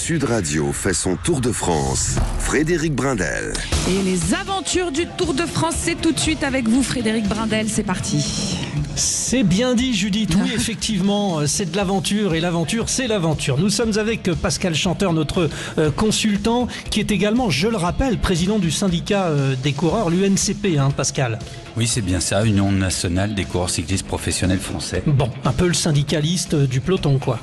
Sud Radio fait son Tour de France. Frédéric Brindel. Et les aventures du Tour de France, c'est tout de suite avec vous, Frédéric Brindel. C'est parti. C'est bien dit, Judith. Oui, effectivement, c'est de l'aventure et l'aventure, c'est l'aventure. Nous sommes avec Pascal Chanteur, notre consultant, qui est également, je le rappelle, président du syndicat des coureurs, l'UNCP, Pascal. Oui, c'est bien ça, Union nationale des coureurs cyclistes professionnels français. Bon, un peu le syndicaliste du peloton, quoi.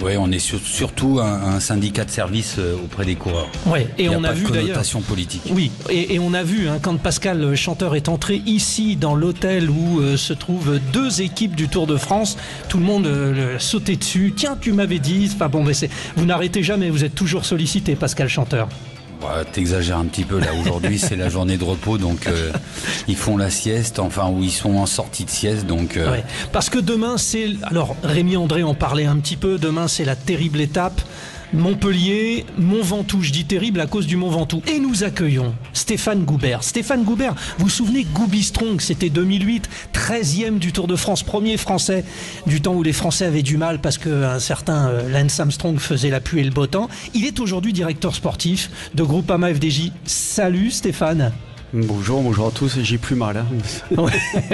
Oui, on est surtout un syndicat de service auprès des coureurs. Ouais, et on a vu d'ailleurs. Connotation politique. Oui, et on a vu quand Pascal Chanteur est entré ici dans l'hôtel où se trouvent deux équipes du Tour de France, tout le monde sautait dessus. Tiens, tu m'avais dit. Enfin bon, mais vous n'arrêtez jamais, vous êtes toujours sollicité, Pascal Chanteur. Ouais, t'exagères un petit peu là. Aujourd'hui, c'est la journée de repos, donc ils font la sieste, ou ils sont en sortie de sieste, donc. Ouais, parce que demain, alors Rémi André en parlait un petit peu. Demain, c'est la terrible étape. Montpellier, Mont Ventoux, je dis terrible à cause du Mont Ventoux. Et nous accueillons Stéphane Goubert. Stéphane Goubert, vous vous souvenez, Goubi-Strong, c'était 2008, 13e du Tour de France, premier français du temps où les Français avaient du mal parce qu'un certain Lance Armstrong faisait la pluie et le beau temps. Il est aujourd'hui directeur sportif de Groupama FDJ. Salut Stéphane. Bonjour à tous, j'ai plus mal.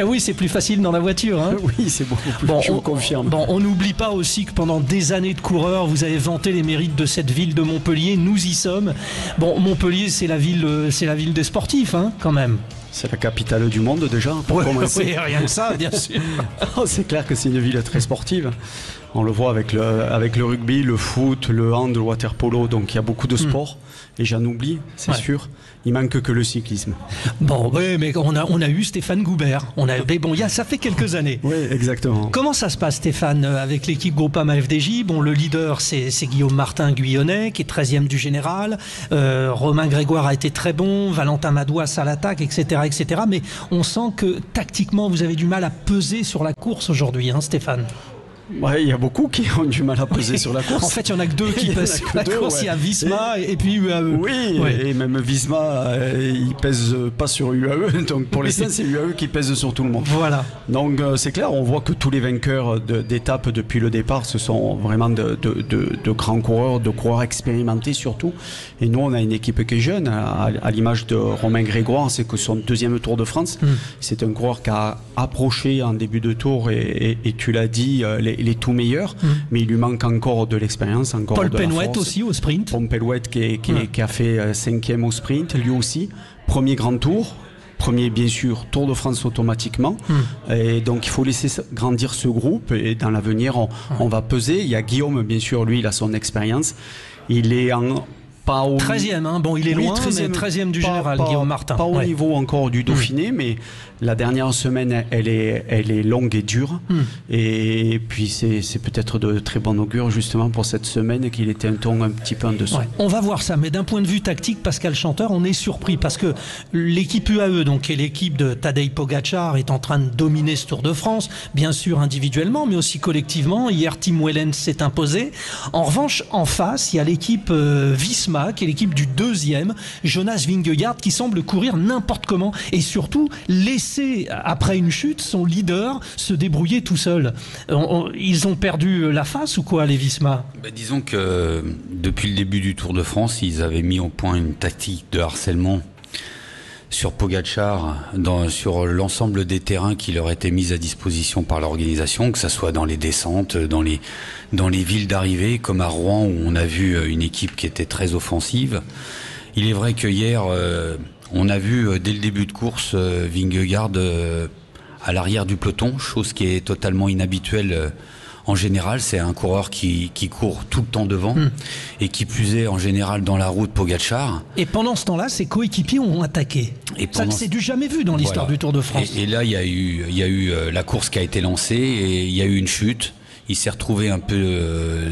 Oui, c'est plus facile dans la voiture. Oui, c'est beaucoup plus, je vous confirme. Bon, on n'oublie pas aussi que pendant des années de coureurs, vous avez vanté les mérites de cette ville de Montpellier. Nous y sommes. Bon, Montpellier, c'est la ville des sportifs, quand même. C'est la capitale du monde déjà, pour commencer. Oui, rien que ça, bien sûr. C'est clair que c'est une ville très sportive. On le voit avec le rugby, le foot, le hand, le water-polo. Donc il y a beaucoup de sports. Et j'en oublie, c'est sûr. Il manque que le cyclisme. Bon, oui, mais on a eu Stéphane Goubert. Ça fait quelques années. Oui, exactement. Comment ça se passe, Stéphane, avec l'équipe Groupama FDJ? Bon, le leader, c'est Guillaume Martin Guyonnet, qui est 13e du général. Romain Grégoire a été très bon. Valentin Madouas à l'attaque, etc., etc. Mais on sent que tactiquement, vous avez du mal à peser sur la course aujourd'hui, Stéphane. Ouais, il y a beaucoup qui ont du mal à peser sur la course. En fait, il n'y en a que deux qui pèsent sur la course. Il y a Visma et puis UAE. Oui, et même Visma, il pèse pas sur UAE. Donc pour l'instant, c'est UAE qui pèse sur tout le monde. Voilà. Donc c'est clair, on voit que tous les vainqueurs d'étapes depuis le départ, ce sont vraiment de grands coureurs, de coureurs expérimentés surtout. Et nous, on a une équipe qui est jeune, à l'image de Romain Grégoire, c'est que son deuxième Tour de France, c'est un coureur qui a approché en début de tour et tu l'as dit, les tout meilleurs, mais il lui manque encore de l'expérience, encore Paul de la force. Penouet aussi au sprint. Paul Penouet qui a fait 5e au sprint, lui aussi. Premier grand tour, premier bien sûr Tour de France automatiquement. Et donc il faut laisser grandir ce groupe et dans l'avenir on va peser. Il y a Guillaume bien sûr, lui il a son expérience. Il est pas au 13e, bon il est loin, 13e du général, Guillaume Martin. Pas au niveau encore du Dauphiné, mais la dernière semaine, elle est longue et dure. Et puis c'est peut-être de très bon augure justement pour cette semaine qu'il était un ton un petit peu en dessous. Ouais, on va voir ça, mais d'un point de vue tactique, Pascal Chanteur, on est surpris parce que l'équipe UAE, donc qui est l'équipe de Tadej Pogačar, est en train de dominer ce Tour de France, bien sûr individuellement, mais aussi collectivement. Hier, Tim Wellens s'est imposé. En revanche, en face, il y a l'équipe Visma, qui est l'équipe du deuxième, Jonas Vingegaard, qui semble courir n'importe comment et surtout laisser, après une chute, son leader se débrouiller tout seul. Ils ont perdu la face ou quoi, les Visma? Disons que depuis le début du Tour de France, ils avaient mis au point une tactique de harcèlement sur Pogačar, sur l'ensemble des terrains qui leur étaient mis à disposition par l'organisation, que ce soit dans les descentes, dans les villes d'arrivée, comme à Rouen où on a vu une équipe qui était très offensive. Il est vrai que hier, on a vu dès le début de course Vingegaard à l'arrière du peloton, chose qui est totalement inhabituelle. En général, c'est un coureur qui court tout le temps devant et qui plus est en général dans la roue de Pogačar. Et pendant ce temps-là, ses coéquipiers ont attaqué. Ça, c'est du jamais vu dans l'histoire du Tour de France. Et là, il y a eu la course qui a été lancée et il y a eu une chute. Il s'est retrouvé un peu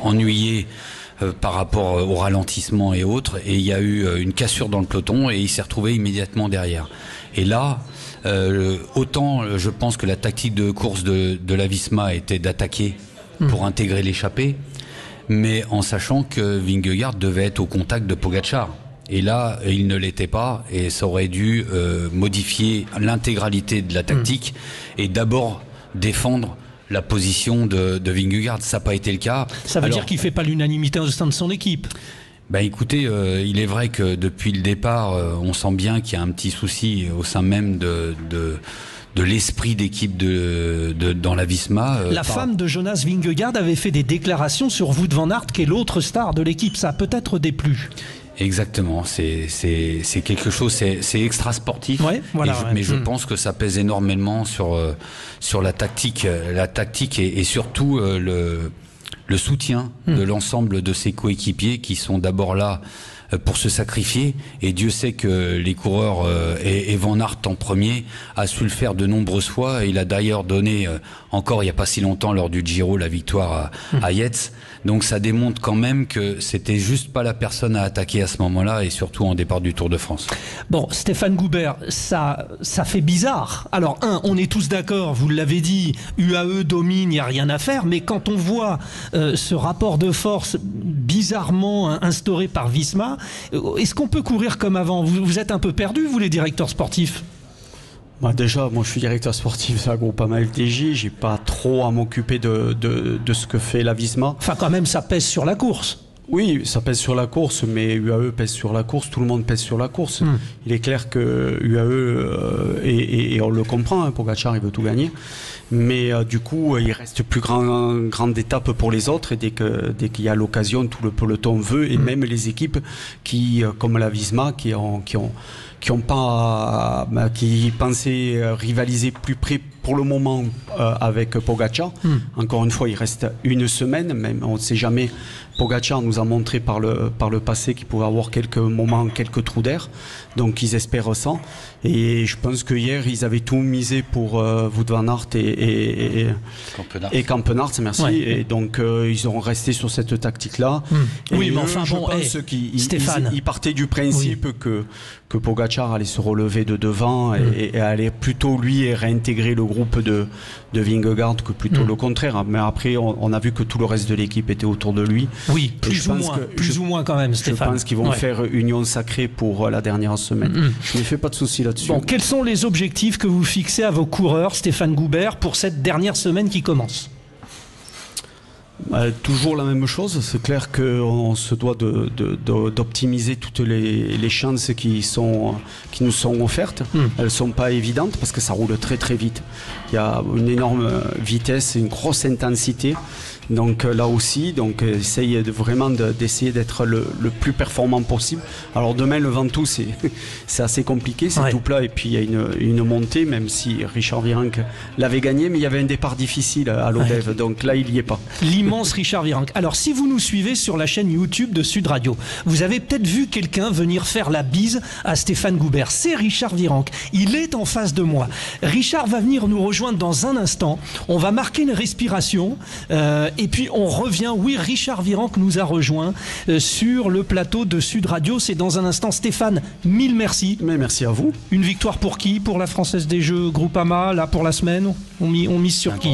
ennuyé par rapport au ralentissement et autres. Et il y a eu une cassure dans le peloton et il s'est retrouvé immédiatement derrière. Et là... autant je pense que la tactique de course de la Visma était d'attaquer pour intégrer l'échappée, mais en sachant que Vingegaard devait être au contact de Pogačar. Et là, il ne l'était pas et ça aurait dû modifier l'intégralité de la tactique et d'abord défendre la position de Vingegaard. Ça n'a pas été le cas. Ça veut dire qu'il ne fait pas l'unanimité au sein de son équipe. Écoutez, il est vrai que depuis le départ, on sent bien qu'il y a un petit souci au sein même de l'esprit d'équipe dans la Visma. La femme de Jonas Vingegaard avait fait des déclarations sur Wout van Aert, qui est l'autre star de l'équipe. Ça a peut-être déplu. Exactement, c'est quelque chose, c'est extra sportif, mais je pense que ça pèse énormément sur la tactique et surtout le soutien de l'ensemble de ses coéquipiers qui sont d'abord là pour se sacrifier, et Dieu sait que les coureurs et Van Aert en premier a su le faire de nombreuses fois, et il a d'ailleurs donné encore il n'y a pas si longtemps lors du Giro la victoire à Yates. Donc ça démontre quand même que c'était juste pas la personne à attaquer à ce moment-là, et surtout en départ du Tour de France. Bon, Stéphane Goubert, ça fait bizarre. Alors on est tous d'accord, vous l'avez dit, UAE domine, il n'y a rien à faire, mais quand on voit ce rapport de force bizarrement instauré par Visma, est-ce qu'on peut courir comme avant ? Vous êtes un peu perdus, vous les directeurs sportifs ? Déjà, moi je suis directeur sportif à Groupama FDJ, j'ai pas trop à m'occuper de ce que fait la Visma. Enfin quand même ça pèse sur la course. Oui, ça pèse sur la course, mais UAE pèse sur la course, tout le monde pèse sur la course. Il est clair que UAE, et on le comprend, Pogačar il veut tout gagner, mais du coup il reste plus grande étape pour les autres, et dès qu'il y a l'occasion, tout le peloton veut, et même les équipes qui, comme la Visma, qui pensaient rivaliser plus près pour le moment avec Pogačar. Encore une fois, il reste une semaine, même on ne sait jamais. Pogačar nous a montré par le passé qu'il pouvait avoir quelques moments, quelques trous d'air, donc ils espèrent ça. Et je pense que hier ils avaient tout misé pour Wout van Aert et Kampenaerts, merci. Ouais. Et donc ils ont resté sur cette tactique-là. Oui, mais enfin je pense qu'ils partaient du principe que Pogačar allait se relever de devant et allait plutôt lui réintégrer le groupe de Vingegaard que plutôt le contraire. Mais après, on a vu que tout le reste de l'équipe était autour de lui. Oui, plus ou moins quand même, Stéphane. Je pense qu'ils vont faire union sacrée pour la dernière semaine. Je ne me fais pas de soucis là-dessus. Bon, quels sont les objectifs que vous fixez à vos coureurs, Stéphane Goubert, pour cette dernière semaine qui commence ? Toujours la même chose, c'est clair qu'on se doit d'optimiser toutes les chances qui nous sont offertes. Elles ne sont pas évidentes parce que ça roule très très vite. Il y a une énorme vitesse, une grosse intensité. Donc là aussi, essaye vraiment d'essayer d'être le plus performant possible. Alors demain, le Ventoux, c'est assez compliqué, c'est tout plat, et puis il y a une montée, même si Richard Virenque l'avait gagné, mais il y avait un départ difficile à l'Odève, donc là il n'y est pas. L'immense Richard Virenque. Alors si vous nous suivez sur la chaîne YouTube de Sud Radio, vous avez peut-être vu quelqu'un venir faire la bise à Stéphane Goubert. C'est Richard Virenque, il est en face de moi. Richard va venir nous rejoindre dans un instant, on va marquer une respiration, et puis on revient. Oui, Richard Virenque nous a rejoint sur le plateau de Sud Radio. C'est dans un instant. Stéphane, mille merci. Mais merci à vous. Une victoire pour qui ? Pour la Française des Jeux Groupama, là pour la semaine ? On mise sur qui ?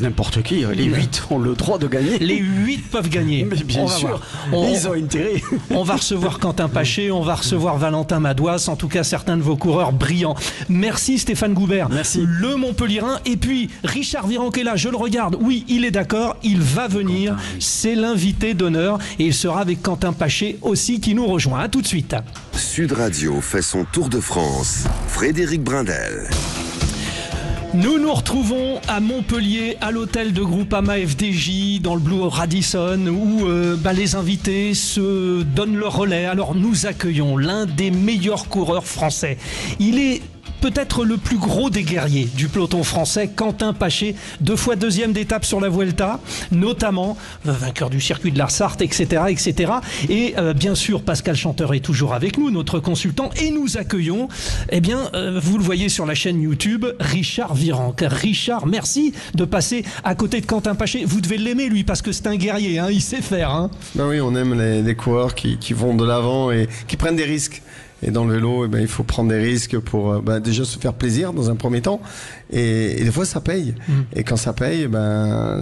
N'importe qui. Les 8 ont le droit de gagner. Les 8 peuvent gagner. Mais bien sûr. Ils ont intérêt. On va recevoir Quentin Paché, on va recevoir Valentin Madouas, en tout cas certains de vos coureurs brillants. Merci Stéphane Goubert. Merci. Le Montpellierin. Et puis Richard Virenque est là, je le regarde. Oui, il est d'accord. Il va venir, c'est l'invité d'honneur, et il sera avec Quentin Paché aussi qui nous rejoint. À tout de suite. Sud Radio fait son tour de France. Frédéric Brindel. Nous nous retrouvons à Montpellier, à l'hôtel de Groupama FDJ, dans le Blue Radisson, où les invités se donnent leur relais. Alors nous accueillons l'un des meilleurs coureurs français. Il est peut-être le plus gros des guerriers du peloton français, Quentin Paché, 2 fois deuxième d'étape sur la Vuelta, notamment vainqueur du circuit de la Sarthe, etc., etc. Et bien sûr, Pascal Chanteur est toujours avec nous, notre consultant, et nous accueillons, vous le voyez sur la chaîne YouTube, Richard Virenque. Richard, merci de passer à côté de Quentin Paché. Vous devez l'aimer, lui, parce que c'est un guerrier, il sait faire. Ben oui, on aime les coureurs qui vont de l'avant et qui prennent des risques. Et dans le vélo, il faut prendre des risques pour déjà se faire plaisir dans un premier temps. Et des fois, ça paye. Et quand ça paye,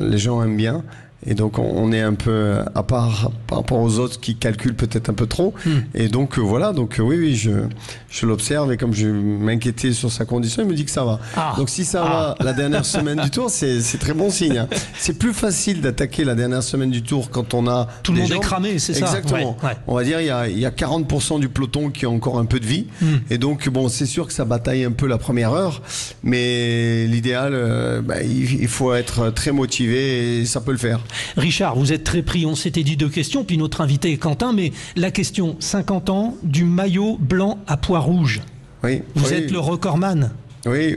les gens aiment bien. Et donc on est un peu à part par rapport aux autres qui calculent peut-être un peu trop. Et donc voilà, donc oui, je l'observe et comme je m'inquiétais sur sa condition, il me dit que ça va. Donc si ça va la dernière semaine du Tour, c'est très bon signe. Hein. C'est plus facile d'attaquer la dernière semaine du Tour quand on a tout le monde est cramé, c'est ça. Exactement. Ouais. On va dire il y a 40% du peloton qui a encore un peu de vie. Et donc bon, c'est sûr que ça bataille un peu la première heure, mais l'idéal, il faut être très motivé et ça peut le faire. Richard, vous êtes très pris, on s'était dit 2 questions, puis notre invité est Quentin, mais la question, 50 ans, du maillot blanc à pois rouge. Oui. Vous êtes le recordman. Oui,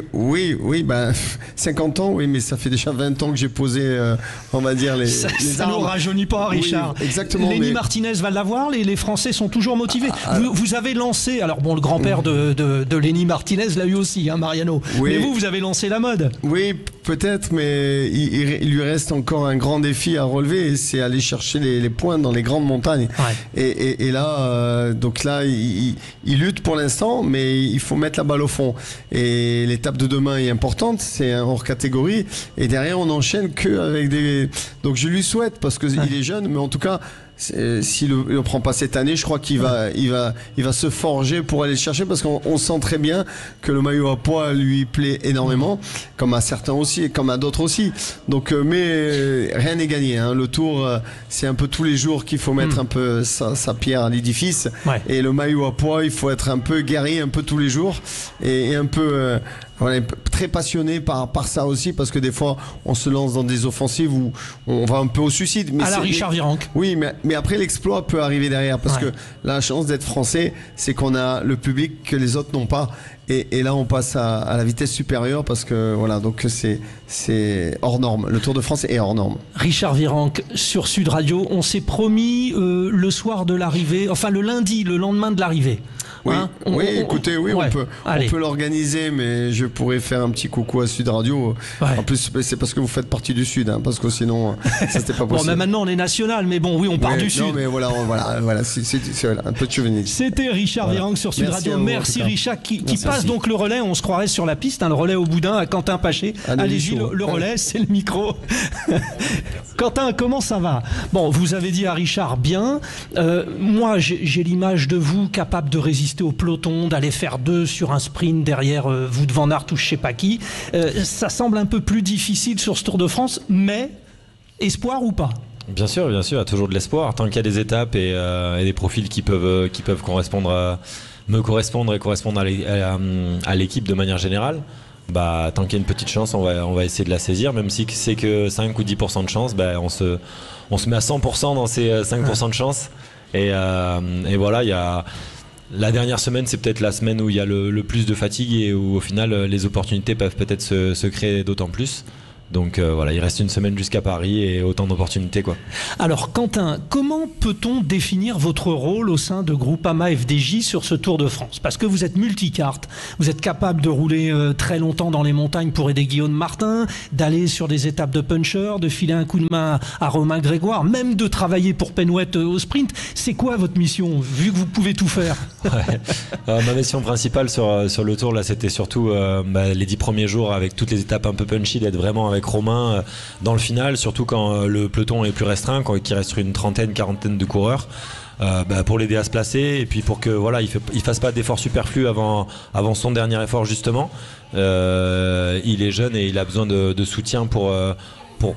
50 ans, oui, mais ça fait déjà 20 ans que j'ai posé, on va dire, les ça armes. ne nous rajeunit pas, Richard. Oui, exactement. Lenny Martinez va l'avoir, les Français sont toujours motivés. Vous avez lancé, alors bon, le grand-père de Lenny Martinez l'a eu aussi, hein, Mariano. Oui. Mais vous avez lancé la mode. Oui, peut-être, mais il lui reste encore un grand défi à relever, et c'est aller chercher les points dans les grandes montagnes. Ouais. Et là, donc là, il lutte pour l'instant, mais il faut mettre la balle au fond. Et l'étape de demain est importante, c'est un hors catégorie, et derrière on enchaîne que avec des. Donc je lui souhaite parce que il est jeune, mais en tout cas. S'il ne le prend pas cette année, je crois qu'il va se forger pour aller le chercher parce qu'on sent très bien que le maillot à pois lui plaît énormément, comme à certains aussi et comme à d'autres aussi. Donc, mais rien n'est gagné. Hein. Le Tour, c'est un peu tous les jours qu'il faut mettre un peu sa pierre à l'édifice. Ouais. Et le maillot à pois, il faut être un peu guerrier un peu tous les jours et un peu. On est très passionné par ça aussi parce que des fois on se lance dans des offensives où on va un peu au suicide. Mais à la Richard Virenque. Oui, mais après l'exploit peut arriver derrière parce que la chance d'être français, c'est qu'on a le public que les autres n'ont pas. Et là on passe à la vitesse supérieure parce que voilà, donc c'est hors norme. Le Tour de France est hors norme. Richard Virenque sur Sud Radio, on s'est promis le soir de l'arrivée, enfin le lundi, le lendemain de l'arrivée. Oui, hein, écoutez, on peut l'organiser, mais je pourrais faire un petit coucou à Sud Radio. Ouais. En plus, c'est parce que vous faites partie du Sud, hein, parce que sinon, ça c'était pas possible. Bon, mais maintenant on est national, mais bon, oui, on part du Sud. Non, mais voilà, c'est un peu de chauvinisme. C'était Richard Virenque sur Sud Radio. Merci Richard, qui passe donc le relais. On se croirait sur la piste, hein, le relais au boudin à Quentin Paché. Allez-y, le relais, c'est le micro. Quentin, comment ça va? Bon, vous avez dit à Richard bien. Moi, j'ai l'image de vous capable de résister au peloton, d'aller faire 2 sur un sprint derrière Wout van Aert ou je sais pas qui. Ça semble un peu plus difficile sur ce Tour de France, mais espoir ou pas? Bien sûr, il y a toujours de l'espoir. Tant qu'il y a des étapes et des profils qui peuvent me correspondre et correspondre à l'équipe de manière générale, bah, tant qu'il y a une petite chance, on va essayer de la saisir, même si c'est que 5 ou 10% de chance, bah, on se met à 100% dans ces 5% de chance. Et voilà, il y a... La dernière semaine, c'est peut-être la semaine où il y a le plus de fatigue et où au final les opportunités peuvent peut-être se créer d'autant plus. Donc voilà, il reste une semaine jusqu'à Paris et autant d'opportunités, quoi. Alors Quentin, comment peut-on définir votre rôle au sein de Groupama FDJ sur ce Tour de France? Parce que vous êtes multicarte, vous êtes capable de rouler très longtemps dans les montagnes pour aider Guillaume Martin, d'aller sur des étapes de puncher, de filer un coup de main à Romain Grégoire, même de travailler pour Penouette au sprint. C'est quoi votre mission, vu que vous pouvez tout faire? Ma mission principale sur le Tour, là, c'était surtout les 10 premiers jours avec toutes les étapes un peu punchy, d'être vraiment avec Romain dans le final, surtout quand le peloton est plus restreint, quand il reste une trentaine, quarantaine de coureurs, pour l'aider à se placer et puis pour que voilà, il fasse pas d'efforts superflus avant son dernier effort justement. Il est jeune et il a besoin de soutien pour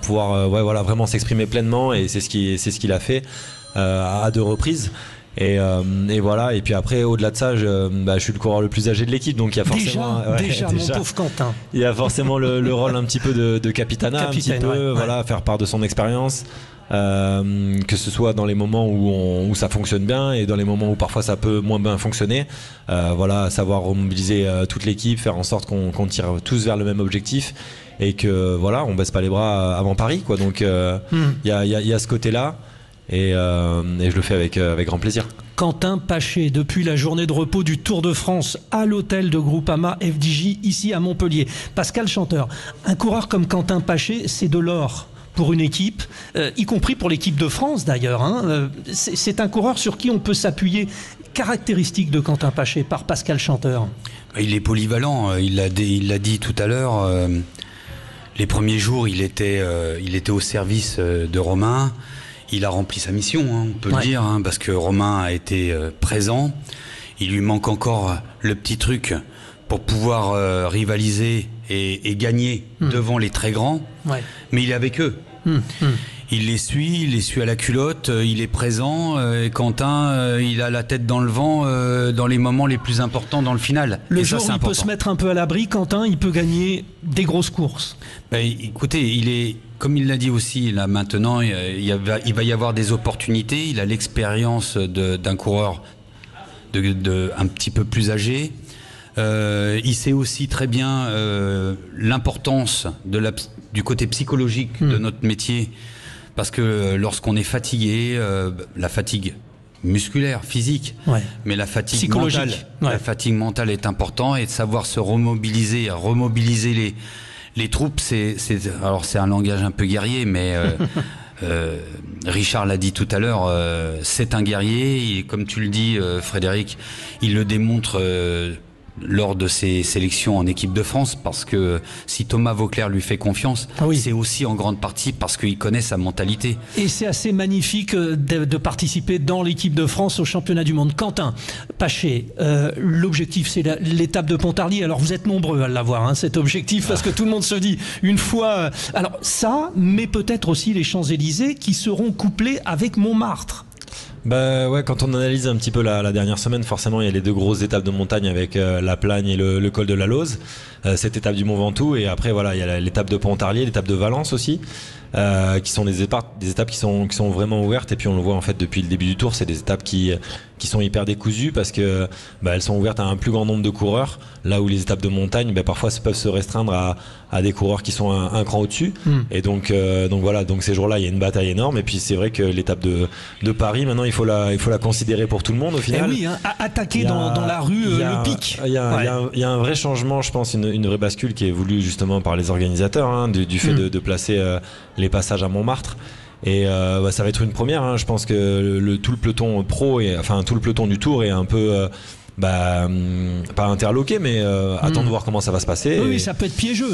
pouvoir vraiment s'exprimer pleinement et c'est ce qu'il a fait à 2 reprises. Et voilà, et puis après au-delà de ça je suis le coureur le plus âgé de l'équipe, donc il y a forcément déjà mon pauvre Quentin, il y a forcément le rôle un petit peu de capitana, un petit peu, voilà, faire part de son expérience, que ce soit dans les moments où ça fonctionne bien et dans les moments où parfois ça peut moins bien fonctionner, voilà, savoir remobiliser toute l'équipe, faire en sorte qu'on tire tous vers le même objectif et que voilà, on baisse pas les bras avant Paris, quoi. Donc il y a ce côté-là. Et je le fais avec grand plaisir. Quentin Paché, depuis la journée de repos du Tour de France à l'hôtel de Groupama FDJ ici à Montpellier. Pascal Chanteur, un coureur comme Quentin Paché, c'est de l'or pour une équipe, y compris pour l'équipe de France d'ailleurs. Hein. C'est un coureur sur qui on peut s'appuyer. Caractéristique de Quentin Paché par Pascal Chanteur. Il est polyvalent, il l'a dit tout à l'heure. Les premiers jours, il était au service de Romain. Il a rempli sa mission, on peut le dire, parce que Romain a été présent. Il lui manque encore le petit truc pour pouvoir rivaliser et gagner devant les très grands. Ouais. Mais il est avec eux. Il les suit à la culotte, il est présent. Et Quentin, il a la tête dans le vent dans les moments les plus importants dans le final. Le jour où il peut se mettre un peu à l'abri, Quentin, il peut gagner des grosses courses. Écoutez, il est, comme il l'a dit aussi, là maintenant, il va y avoir des opportunités. Il a l'expérience d'un coureur un petit peu plus âgé. Il sait aussi très bien l'importance du côté psychologique de notre métier. Parce que lorsqu'on est fatigué, la fatigue musculaire, physique, mais la fatigue mentale, la fatigue mentale est importante, et de savoir se remobiliser les troupes, c'est un langage un peu guerrier, mais Richard l'a dit tout à l'heure, c'est un guerrier, et comme tu le dis, Frédéric, il le démontre lors de ses sélections en équipe de France, parce que si Thomas Vauclair lui fait confiance, c'est aussi en grande partie parce qu'il connaît sa mentalité. Et c'est assez magnifique de participer dans l'équipe de France au championnat du monde. Quentin Paché, l'objectif c'est l'étape de Pontarlier. Alors vous êtes nombreux à l'avoir, cet objectif, parce que tout le monde se dit une fois... Alors ça, mais peut-être aussi les Champs-Élysées qui seront couplés avec Montmartre. Quand on analyse un petit peu la dernière semaine, forcément il y a les 2 grosses étapes de montagne avec la Plagne et le col de la Lose, cette étape du Mont Ventoux, et après il y a l'étape de Pontarlier, l'étape de Valence aussi, qui sont des étapes qui sont vraiment ouvertes. Et puis on le voit en fait depuis le début du tour, c'est des étapes qui sont hyper décousues, parce que elles sont ouvertes à un plus grand nombre de coureurs, là où les étapes de montagne parfois peuvent se restreindre à des coureurs qui sont un cran au-dessus. Et donc voilà, donc ces jours-là il y a une bataille énorme. Et puis c'est vrai que l'étape de Paris, maintenant il faut la considérer pour tout le monde au final. Attaquer dans la rue le pic. Il y a un vrai changement, je pense, une vraie bascule qui est voulue justement par les organisateurs, du fait de placer les passages à Montmartre. Et ça va être une première, je pense que tout le peloton pro, tout le peloton du Tour est un peu pas interloqué, mais attendre de voir comment ça va se passer. Oui, ça peut être piégeux.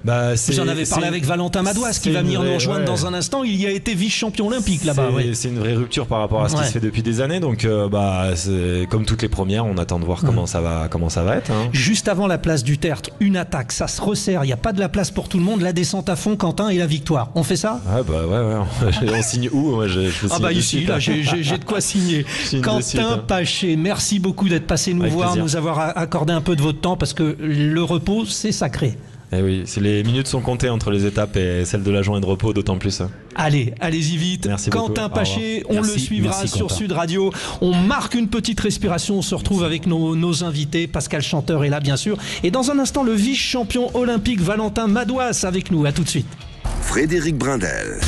Vous en avez parlé avec Valentin Madouas, qui va venir nous rejoindre dans un instant. Il y a été vice-champion olympique là-bas. C'est une vraie rupture par rapport à ce qui se fait depuis des années. Donc, comme toutes les premières, on attend de voir comment ça va être. Juste avant la place du Tertre, une attaque, ça se resserre. Il n'y a pas de la place pour tout le monde. La descente à fond, Quentin, et la victoire. On fait ça ? On signe où ? Moi, ici, là, j'ai de quoi signer. Quentin Paché, merci beaucoup d'être passé nous voir, nous avoir accordé un peu de votre temps, parce que le repos, c'est sacré. Eh oui, les minutes sont comptées entre les étapes et celles de la journée de repos, d'autant plus. Allez-y vite. Merci Quentin Paché, on le suivra sur Sud Radio. On marque une petite respiration, on se retrouve avec nos invités. Pascal Chanteur est là, bien sûr. Et dans un instant, le vice-champion olympique Valentin Madouas avec nous. À tout de suite. Frédéric Brindel.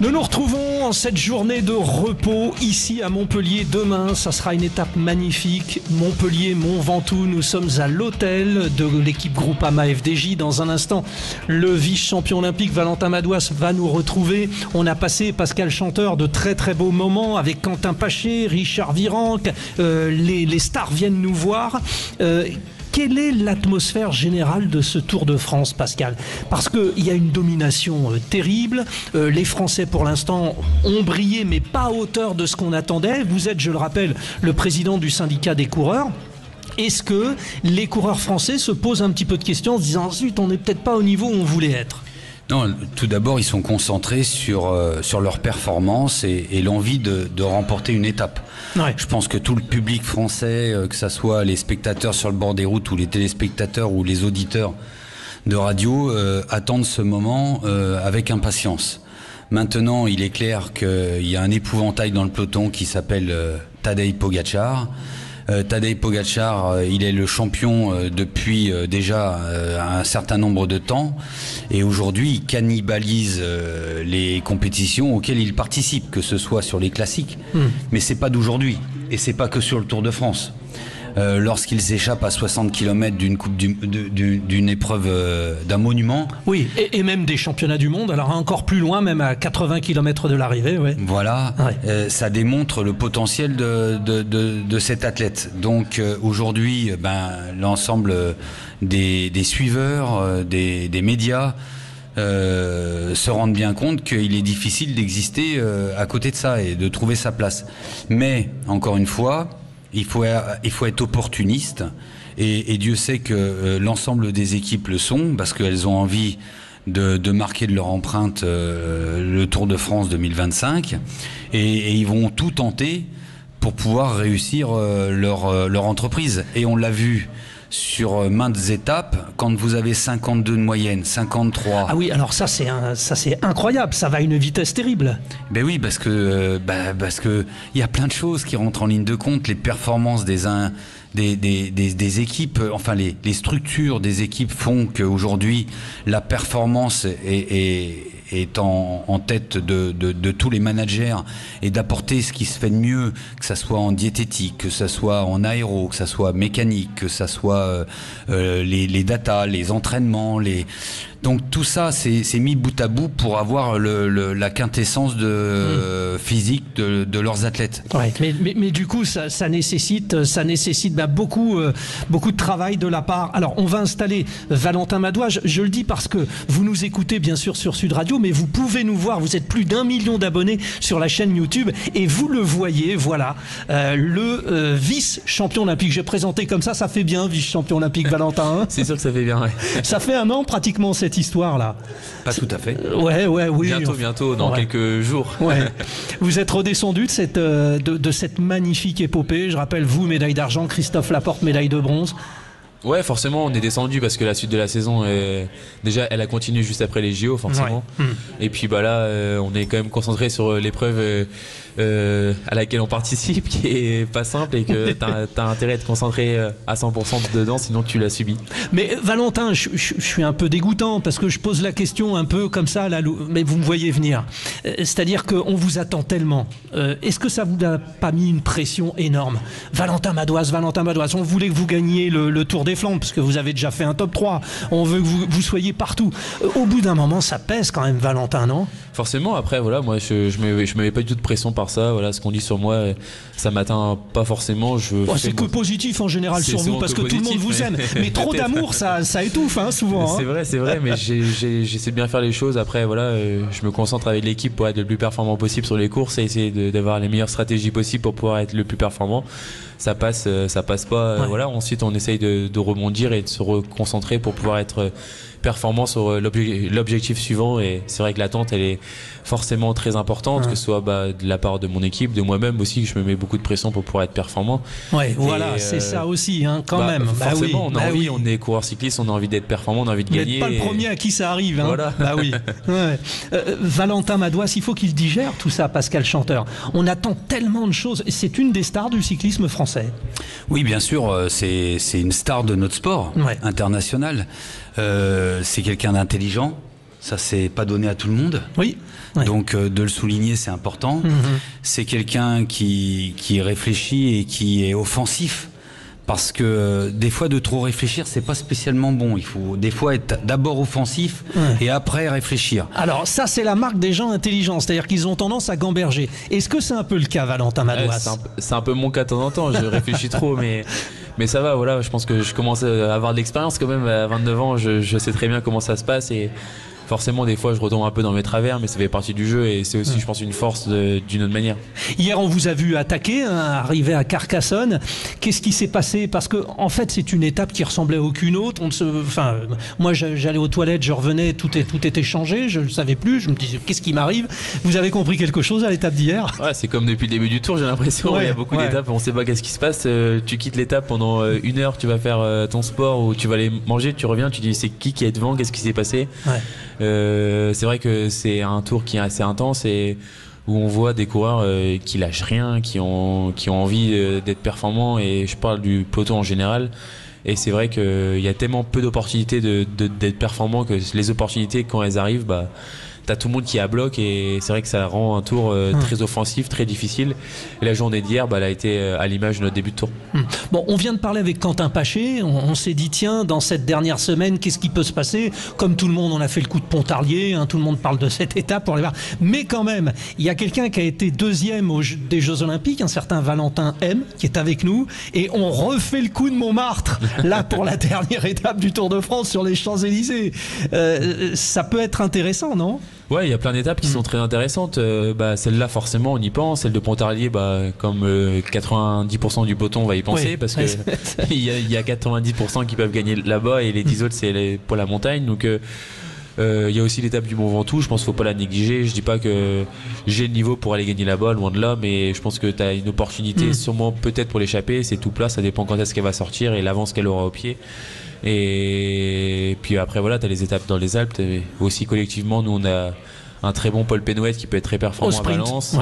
Nous nous retrouvons en cette journée de repos ici à Montpellier. Demain, ça sera une étape magnifique. Montpellier-Mont Ventoux. Nous sommes à l'hôtel de l'équipe Groupama FDJ. Dans un instant, le vice-champion olympique Valentin Madouas va nous retrouver. On a passé, Pascal Chanteur, de très très beaux moments avec Quentin Paché, Richard Virenque. Les stars viennent nous voir. Quelle est l'atmosphère générale de ce Tour de France, Pascal ? Parce qu'il y a une domination terrible. Les Français, pour l'instant, ont brillé, mais pas à hauteur de ce qu'on attendait. Vous êtes, je le rappelle, le président du syndicat des coureurs. Est-ce que les coureurs français se posent un petit peu de questions en se disant « Zut, on n'est peut-être pas au niveau où on voulait être » ? Non, tout d'abord, ils sont concentrés sur leur performance et l'envie de remporter une étape. Je pense que tout le public français, que ce soit les spectateurs sur le bord des routes ou les téléspectateurs ou les auditeurs de radio, attendent ce moment avec impatience. Maintenant, il est clair qu'il y a un épouvantail dans le peloton qui s'appelle Tadej Pogačar. Tadej Pogačar, il est le champion depuis déjà un certain nombre de temps, et aujourd'hui il cannibalise les compétitions auxquelles il participe, que ce soit sur les classiques, mais c'est pas d'aujourd'hui, et c'est pas que sur le Tour de France. lorsqu'ils s'échappent à 60 km d'une épreuve, d'un monument. Oui, et même des championnats du monde, alors encore plus loin, même à 80 km de l'arrivée. Ouais. Voilà, ouais. Ça démontre le potentiel de cet athlète. Donc aujourd'hui, l'ensemble des suiveurs, des médias se rendent bien compte qu'il est difficile d'exister à côté de ça et de trouver sa place. Mais, encore une fois, il faut être opportuniste et Dieu sait que l'ensemble des équipes le sont parce qu'elles ont envie de marquer de leur empreinte le Tour de France 2025 et ils vont tout tenter pour pouvoir réussir leur entreprise. Et on l'a vu sur maintes étapes, quand vous avez 52 de moyenne, 53... Ah oui, alors ça c'est incroyable, ça va à une vitesse terrible. Ben oui, parce que y a plein de choses qui rentrent en ligne de compte, les performances des équipes, enfin les structures des équipes font qu'aujourd'hui la performance est en tête de tous les managers et d'apporter ce qui se fait de mieux, que ça soit en diététique, que ça soit en aéro, que ça soit mécanique, que ça soit les datas, les entraînements, donc tout ça c'est mis bout à bout pour avoir la quintessence physique de leurs athlètes. Ouais, mais du coup ça nécessite beaucoup de travail de la part. Alors on va installer Valentin Madois, je le dis parce que vous nous écoutez bien sûr sur Sud Radio, mais vous pouvez nous voir, vous êtes plus d'1 million d'abonnés sur la chaîne YouTube et vous le voyez, voilà, le vice-champion olympique. J'ai présenté comme ça fait bien vice-champion olympique Valentin. Hein. C'est sûr que ça fait bien, ouais. Ça fait un an pratiquement cette histoire-là. Pas tout à fait. Oui. Bientôt, dans quelques jours. Ouais. Vous êtes redescendu de cette magnifique épopée. Je rappelle, vous, médaille d'argent, Christophe Laporte, médaille de bronze. Ouais, forcément, on est descendu parce que la suite de la saison, déjà, elle a continué juste après les JO, forcément. Ouais. Et puis là, on est quand même concentré sur l'épreuve à laquelle on participe, qui est pas simple et que t'as intérêt à te concentrer à 100% dedans, sinon tu l'as subi. Mais Valentin, je suis un peu dégoûtant parce que je pose la question un peu comme ça, là, mais vous me voyez venir. C'est-à-dire qu'on vous attend tellement. Est-ce que ça vous a pas mis une pression énorme? Valentin Madois, on voulait que vous gagniez le Tour des Flandres parce que vous avez déjà fait un top 3. On veut que vous soyez partout. Au bout d'un moment, ça pèse quand même, Valentin, non? Forcément, après, voilà, moi, je me mets pas du tout de pression par ça. Voilà, ce qu'on dit sur moi, ça m'atteint pas forcément. C'est que positif en général sur vous parce que tout le monde vous aime. Mais trop d'amour, ça étouffe, hein, souvent. C'est vrai, mais j'essaie de bien faire les choses. Après, voilà, je me concentre avec l'équipe pour être le plus performant possible sur les courses et essayer d'avoir les meilleures stratégies possibles pour pouvoir être le plus performant. Ça passe pas. Ouais. Voilà, ensuite, on essaye de rebondir et de se reconcentrer pour pouvoir être performant sur l'objectif suivant. Et c'est vrai que l'attente, elle est forcément très importante, que ce soit de la part de mon équipe, de moi-même aussi, que je me mets beaucoup de pression pour pouvoir être performant. Ouais, voilà, c'est ça aussi, hein, quand même. Forcément, oui, on a envie, on est coureur cycliste, on a envie d'être performant, on a envie de gagner. Vous n'êtes pas le premier à qui ça arrive. Hein. Voilà. Bah oui. Ouais. Valentin Madois, il faut qu'il digère tout ça, Pascal Chanteur. On attend tellement de choses. C'est une des stars du cyclisme français. Oui, bien sûr, c'est une star de notre sport international. C'est quelqu'un d'intelligent. Ça, c'est pas donné à tout le monde. Oui. Ouais. Donc, de le souligner, c'est important. C'est quelqu'un qui réfléchit et qui est offensif. Parce que des fois, de trop réfléchir, c'est pas spécialement bon. Il faut des fois être d'abord offensif et après réfléchir. Alors ça, c'est la marque des gens intelligents, c'est-à-dire qu'ils ont tendance à gamberger. Est-ce que c'est un peu le cas, Valentin Madois? C'est un peu mon cas de temps en temps. Je réfléchis trop, mais ça va. Voilà, je pense que je commence à avoir de l'expérience quand même. À 29 ans, je sais très bien comment ça se passe et forcément, des fois, je retombe un peu dans mes travers, mais ça fait partie du jeu et c'est aussi, je pense, une force d'une autre manière. Hier, on vous a vu attaquer, arriver à Carcassonne. Qu'est-ce qui s'est passé? Parce que, en fait, c'est une étape qui ressemblait à aucune autre. Moi, j'allais aux toilettes, je revenais, tout était changé, je ne savais plus. Je me disais, qu'est-ce qui m'arrive? Vous avez compris quelque chose à l'étape d'hier? Ouais, c'est comme depuis le début du tour, j'ai l'impression. Il y a beaucoup d'étapes, on ne sait pas qu'est-ce qui se passe. Tu quittes l'étape pendant 1 heure, tu vas faire ton sport ou tu vas aller manger, tu reviens, tu dis, c'est qui est devant? Qu'est-ce qui s'est passé? C'est vrai que c'est un tour qui est assez intense et où on voit des coureurs qui lâchent rien, qui ont envie d'être performants, et je parle du peloton en général. Et c'est vrai qu'il y a tellement peu d'opportunités d'être performants que les opportunités, quand elles arrivent, t'as tout le monde qui est à bloc et c'est vrai que ça rend un tour très offensif, très difficile. Et la journée d'hier, elle a été à l'image de notre début de tour. Bon, on vient de parler avec Quentin Paché, on s'est dit tiens, dans cette dernière semaine, qu'est-ce qui peut se passer? Comme tout le monde, on a fait le coup de Pontarlier, tout le monde parle de cette étape pour les voir. Mais quand même, il y a quelqu'un qui a été deuxième des Jeux Olympiques, un certain Valentin M, qui est avec nous, et on refait le coup de Montmartre, là pour la dernière étape du Tour de France sur les Champs-Élysées. Ça peut être intéressant, non? Ouais, il y a plein d'étapes qui sont très intéressantes. Celle-là, forcément, on y pense. Celle de Pontarlier, comme 90% du peloton va y penser, parce que il y a 90% qui peuvent gagner là-bas et les 10 autres, c'est pour la montagne. Donc, il y a aussi l'étape du Mont Ventoux. Je pense qu'il ne faut pas la négliger. Je dis pas que j'ai le niveau pour aller gagner là-bas, loin de là, mais je pense que tu as une opportunité, sûrement peut-être pour l'échapper. C'est tout plat, ça dépend quand est-ce qu'elle va sortir et l'avance qu'elle aura au pied. Et puis après voilà, t'as les étapes dans les Alpes aussi. Collectivement, nous on a un très bon Paul Penouet qui peut être très performant à Valence.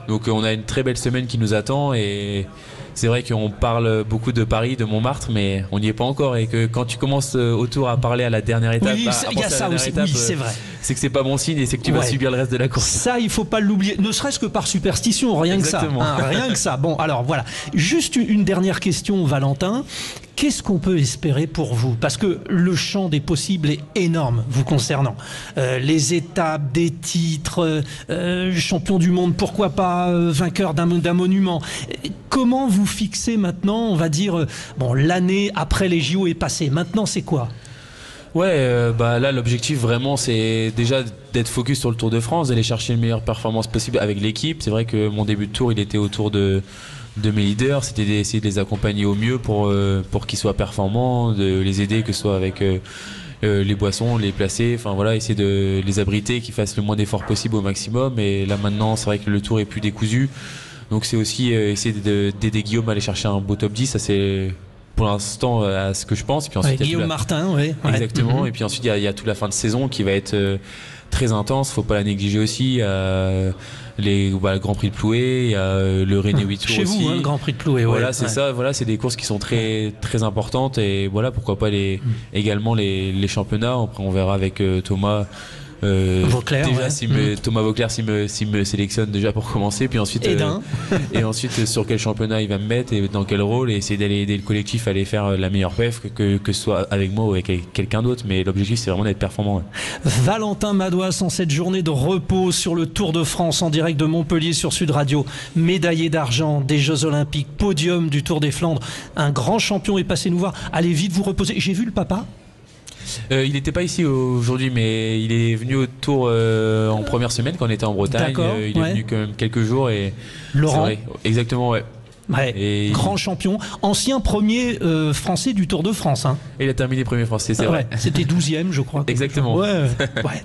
Donc on a une très belle semaine qui nous attend et c'est vrai qu'on parle beaucoup de Paris, de Montmartre, mais on n'y est pas encore. Et que quand tu commences au Tour à parler à la dernière étape, il y a ça aussi. Oui, c'est vrai. C'est que c'est pas bon signe et c'est que tu vas subir le reste de la course. Ça, il faut pas l'oublier, ne serait-ce que par superstition, rien Exactement. que ça. Rien que ça. Bon, alors voilà. Juste une dernière question, Valentin. Qu'est-ce qu'on peut espérer pour vous? Parce que le champ des possibles est énorme vous concernant. Les étapes, des titres, champion du monde, pourquoi pas vainqueur d'un monument. Comment vous fixez maintenant, on va dire, l'année après les JO est passée. Maintenant, c'est quoi? Ouais, là l'objectif vraiment c'est déjà d'être focus sur le Tour de France, d'aller chercher les meilleures performances possibles avec l'équipe. C'est vrai que mon début de tour il était autour de mes leaders, c'était d'essayer de les accompagner au mieux pour qu'ils soient performants, de les aider que ce soit avec les boissons, les placer, enfin voilà, essayer de les abriter, qu'ils fassent le moins d'efforts possible au maximum. Et là maintenant c'est vrai que le tour est plus décousu, donc c'est aussi essayer d'aider Guillaume à aller chercher un beau top 10, ça c'est pour l'instant à ce que je pense. Puis ensuite, Guillaume Martin, exactement. Et puis ensuite il y a toute la fin de saison qui va être très intense, faut pas la négliger aussi. Le Grand Prix de Plouay, il y a le René Huit Tours chez aussi. vous, le Grand Prix de Plouay. Voilà, c'est ça. Voilà, c'est des courses qui sont très très importantes et voilà, pourquoi pas également les championnats. Après, on verra avec Thomas. Vauclair, déjà Thomas Vauclair s'il me sélectionne déjà pour commencer, puis ensuite et ensuite sur quel championnat il va me mettre et dans quel rôle, et essayer d'aller aider le collectif à aller faire la meilleure perf que ce soit avec moi ou avec quelqu'un d'autre, mais l'objectif c'est vraiment d'être performant. Valentin Madouas en cette journée de repos sur le Tour de France en direct de Montpellier sur Sud Radio, médaillé d'argent des Jeux Olympiques, podium du Tour des Flandres, un grand champion est passé nous voir. Allez vite vous reposer. J'ai vu le papa. Il n'était pas ici aujourd'hui, mais il est venu au Tour en première semaine quand on était en Bretagne. Il est venu quand même quelques jours et Laurent. Vrai, exactement, ouais. Et grand champion, ancien premier français du Tour de France. Et il a terminé premier français, c'est vrai. C'était 12e, je crois. Exactement.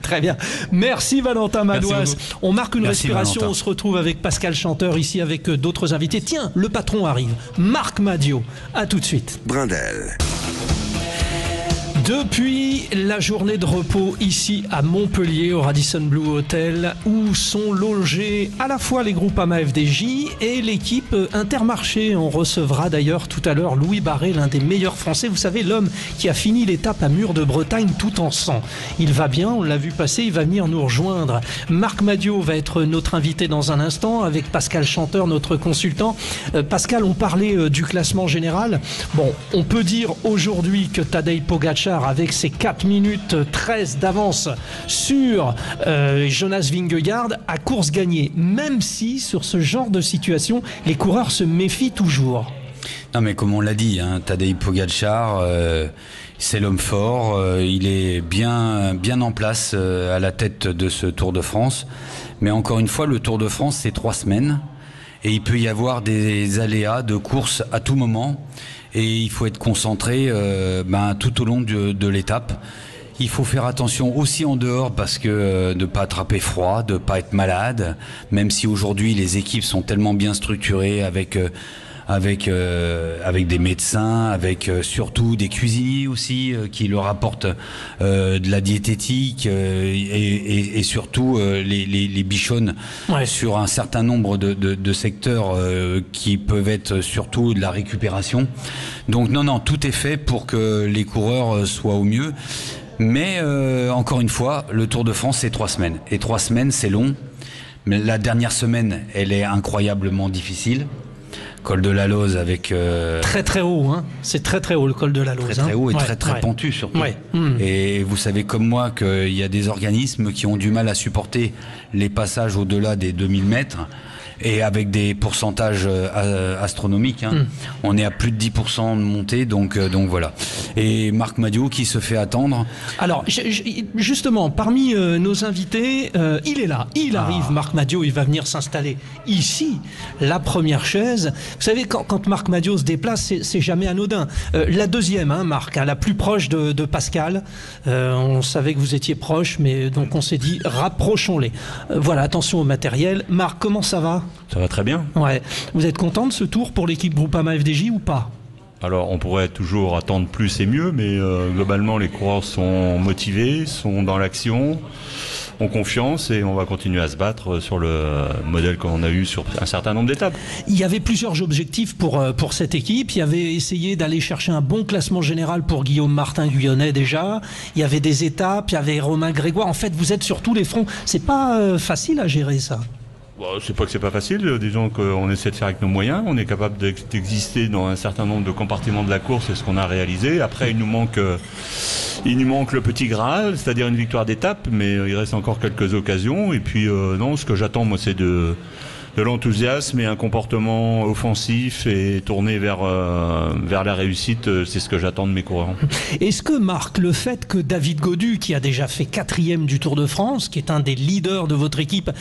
Très bien. Merci Valentin Madouas. On marque une respiration, Valentin. on se retrouve avec Pascal Chanteur ici avec d'autres invités. Tiens, le patron arrive, Marc Madiot. À tout de suite. Brindel. Depuis la journée de repos ici à Montpellier au Radisson Blu Hotel où sont logés à la fois les Groupama FDJ et l'équipe Intermarché. On recevra d'ailleurs tout à l'heure Louis Barré, l'un des meilleurs Français. Vous savez, l'homme qui a fini l'étape à Mur de Bretagne tout en sang. Il va bien, on l'a vu passer, il va venir nous rejoindre. Marc Madiot va être notre invité dans un instant avec Pascal Chanteur, notre consultant. Pascal, on parlait du classement général. Bon, on peut dire aujourd'hui que Tadej Pogačar avec ses 4 minutes 13 d'avance sur Jonas Vingegaard à course gagnée, même si sur ce genre de situation les coureurs se méfient toujours. Non mais comme on l'a dit, Tadej Pogačar c'est l'homme fort, il est bien en place à la tête de ce Tour de France, mais encore une fois le Tour de France c'est 3 semaines et il peut y avoir des aléas de course à tout moment. Et il faut être concentré tout au long de l'étape. Il faut faire attention aussi en dehors parce que de ne pas attraper froid, de ne pas être malade, même si aujourd'hui les équipes sont tellement bien structurées avec des médecins, avec surtout des cuisiniers aussi qui leur apportent de la diététique et surtout les bichonnent sur un certain nombre de secteurs qui peuvent être surtout de la récupération. Donc non, tout est fait pour que les coureurs soient au mieux. Mais encore une fois, le Tour de France, c'est 3 semaines. Et 3 semaines, c'est long. Mais la dernière semaine, elle est incroyablement difficile. Col de la Lose avec... Très très haut, hein. C'est très très haut le col de la Lose. Très très haut et très pentu surtout. Ouais. Et vous savez comme moi qu'il y a des organismes qui ont du mal à supporter les passages au-delà des 2000 mètres. Et avec des pourcentages astronomiques, hein. On est à plus de 10% de montée, donc voilà. Et Marc Madiot qui se fait attendre. Alors justement, parmi nos invités, il est là, il arrive, Marc Madiot, il va venir s'installer ici, la première chaise. Vous savez, quand Marc Madiot se déplace, c'est jamais anodin. La deuxième, hein, Marc, hein, la plus proche de Pascal. On savait que vous étiez proche, mais donc on s'est dit rapprochons-les. Voilà, attention au matériel. Marc, comment ça va ? Ça va très bien. Ouais. Vous êtes content de ce tour pour l'équipe Groupama FDJ ou pas ? Alors on pourrait toujours attendre plus et mieux, mais globalement les coureurs sont motivés, sont dans l'action, ont confiance et on va continuer à se battre sur le modèle qu'on a eu sur un certain nombre d'étapes. Il y avait plusieurs objectifs pour cette équipe. Il y avait essayé d'aller chercher un bon classement général pour Guillaume Martin-Guyonnet déjà. Il y avait des étapes, il y avait Romain Grégoire. En fait, vous êtes sur tous les fronts. C'est pas facile à gérer ça. C'est pas que c'est pas facile, disons qu'on essaie de faire avec nos moyens, on est capable d'exister dans un certain nombre de compartiments de la course, c'est ce qu'on a réalisé. Après il nous manque le petit Graal, c'est-à-dire une victoire d'étape, mais il reste encore quelques occasions. Et puis non, ce que j'attends moi c'est de l'enthousiasme et un comportement offensif et tourné vers la réussite, c'est ce que j'attends de mes coureurs. Est-ce que Marc, le fait que David Gaudu, qui a déjà fait 4e du Tour de France, qui est un des leaders de votre équipe,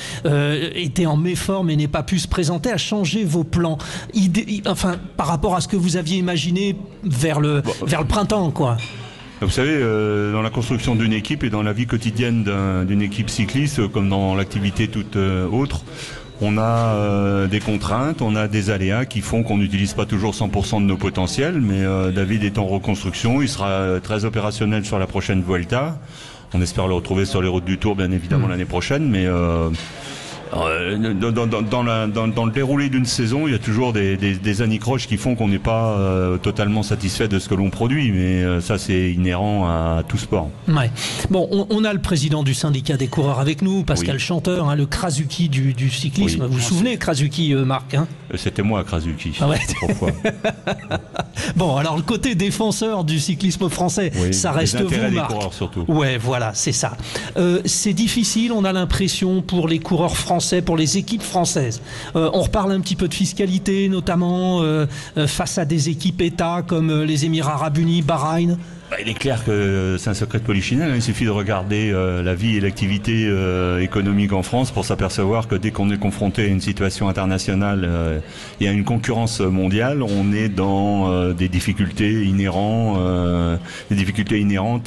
était en méforme et n'est pas pu se présenter, a changé vos plans par rapport à ce que vous aviez imaginé vers le printemps, quoi? Vous savez, dans la construction d'une équipe et dans la vie quotidienne d'une équipe cycliste, comme dans l'activité toute autre, on a des contraintes, on a des aléas qui font qu'on n'utilise pas toujours 100% de nos potentiels, mais David est en reconstruction, il sera très opérationnel sur la prochaine Vuelta. On espère le retrouver sur les routes du Tour, bien évidemment, l'année prochaine, mais dans le déroulé d'une saison, il y a toujours des anicroches qui font qu'on n'est pas totalement satisfait de ce que l'on produit, mais ça c'est inhérent à tout sport. Ouais. Bon, on a le président du syndicat des coureurs avec nous, Pascal Chanteur, hein, le Krasuki du cyclisme. Vous vous souvenez, Krasuki, Marc, hein? C'était moi, Krasuki. Ah ouais. 3 fois. Bon, alors le côté défenseur du cyclisme français, ça reste vous, Marc. Les coureurs surtout. Ouais, voilà, c'est ça. C'est difficile, on a l'impression, pour les coureurs français, pour les équipes françaises. On reparle un petit peu de fiscalité, notamment face à des équipes États comme les Émirats Arabes Unis, Bahreïn. Il est clair que c'est un secret de polichinelle. Il suffit de regarder la vie et l'activité économique en France pour s'apercevoir que dès qu'on est confronté à une situation internationale et à une concurrence mondiale, on est dans des difficultés inhérentes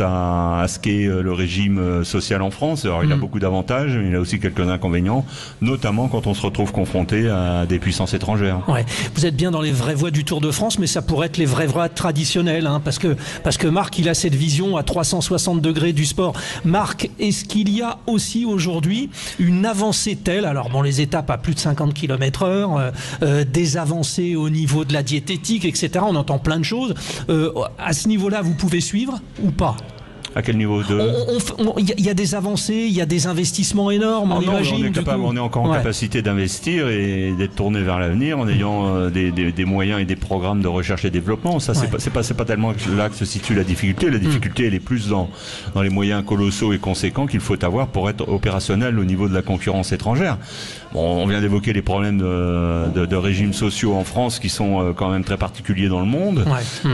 à ce qu'est le régime social en France. Alors il a beaucoup d'avantages, mais il a aussi quelques inconvénients, notamment quand on se retrouve confronté à des puissances étrangères. Ouais. Vous êtes bien dans les vraies voies du Tour de France, mais ça pourrait être les vraies voies traditionnelles, hein, parce que Marc, il a cette vision à 360 degrés du sport. Marc, est-ce qu'il y a aussi aujourd'hui une avancée telle, alors bon, les étapes à plus de 50 km/h, des avancées au niveau de la diététique, etc. On entend plein de choses. À ce niveau-là, vous pouvez suivre ou pas? À quel niveau de... Il y a des avancées, il y a des investissements énormes, on imagine. On est encore en capacité d'investir et d'être tourné vers l'avenir en ayant des moyens et des programmes de recherche et développement. Ça, c'est pas tellement là que se situe la difficulté. La difficulté, elle est plus dans les moyens colossaux et conséquents qu'il faut avoir pour être opérationnel au niveau de la concurrence étrangère. Bon, on vient d'évoquer les problèmes de régimes sociaux en France qui sont quand même très particuliers dans le monde.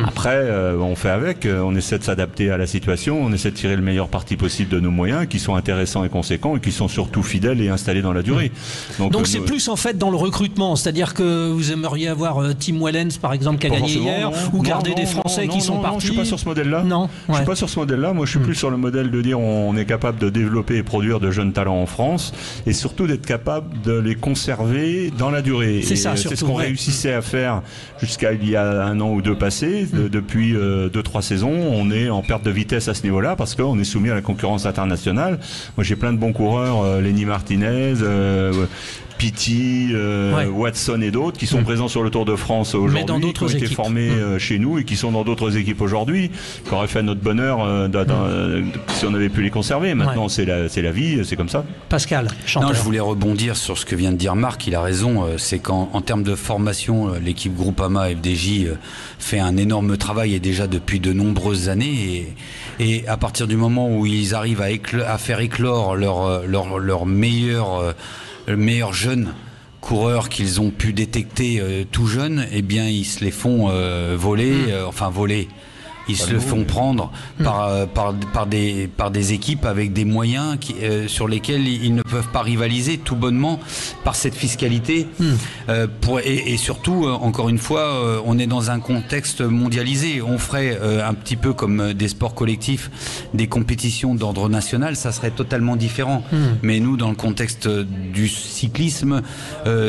Après, on fait avec, on essaie de s'adapter à la situation, on essaie de tirer le meilleur parti possible de nos moyens qui sont intéressants et conséquents et qui sont surtout fidèles et installés dans la durée. Donc c'est plus en fait dans le recrutement, c'est-à-dire que vous aimeriez avoir Tim Wellens par exemple qui a gagné hier, ou garder des Français qui sont partis. Non, je suis pas sur ce modèle-là. Non, je suis pas sur ce modèle-là. Moi, je suis plus sur le modèle de dire on est capable de développer et produire de jeunes talents en France et surtout d'être capable de les conserver dans la durée. C'est ce qu'on réussissait à faire jusqu'à il y a 1 an ou 2 passé. Depuis 2-3 saisons, on est en perte de vitesse à ce niveau-là parce qu'on est soumis à la concurrence internationale. Moi, j'ai plein de bons coureurs, Lenny Martinez, Pitti, Watson et d'autres qui sont présents sur le Tour de France aujourd'hui, qui ont été formés chez nous et qui sont dans d'autres équipes aujourd'hui, qui auraient fait notre bonheur si on avait pu les conserver. Maintenant, c'est la vie, c'est comme ça. Pascal, chanteur. Non, je voulais rebondir sur ce que vient de dire Marc, il a raison, c'est qu'en termes de formation, l'équipe Groupama FDJ fait un énorme travail et déjà depuis de nombreuses années et à partir du moment où ils arrivent à faire éclore leurs meilleurs jeunes coureurs qu'ils ont pu détecter tout jeunes, eh bien ils se les font voler. Ils se le font prendre par des équipes avec des moyens sur lesquels ils ne peuvent pas rivaliser tout bonnement par cette fiscalité. Et surtout, encore une fois, on est dans un contexte mondialisé. On ferait un petit peu comme des sports collectifs, des compétitions d'ordre national, ça serait totalement différent. Mais nous, dans le contexte du cyclisme,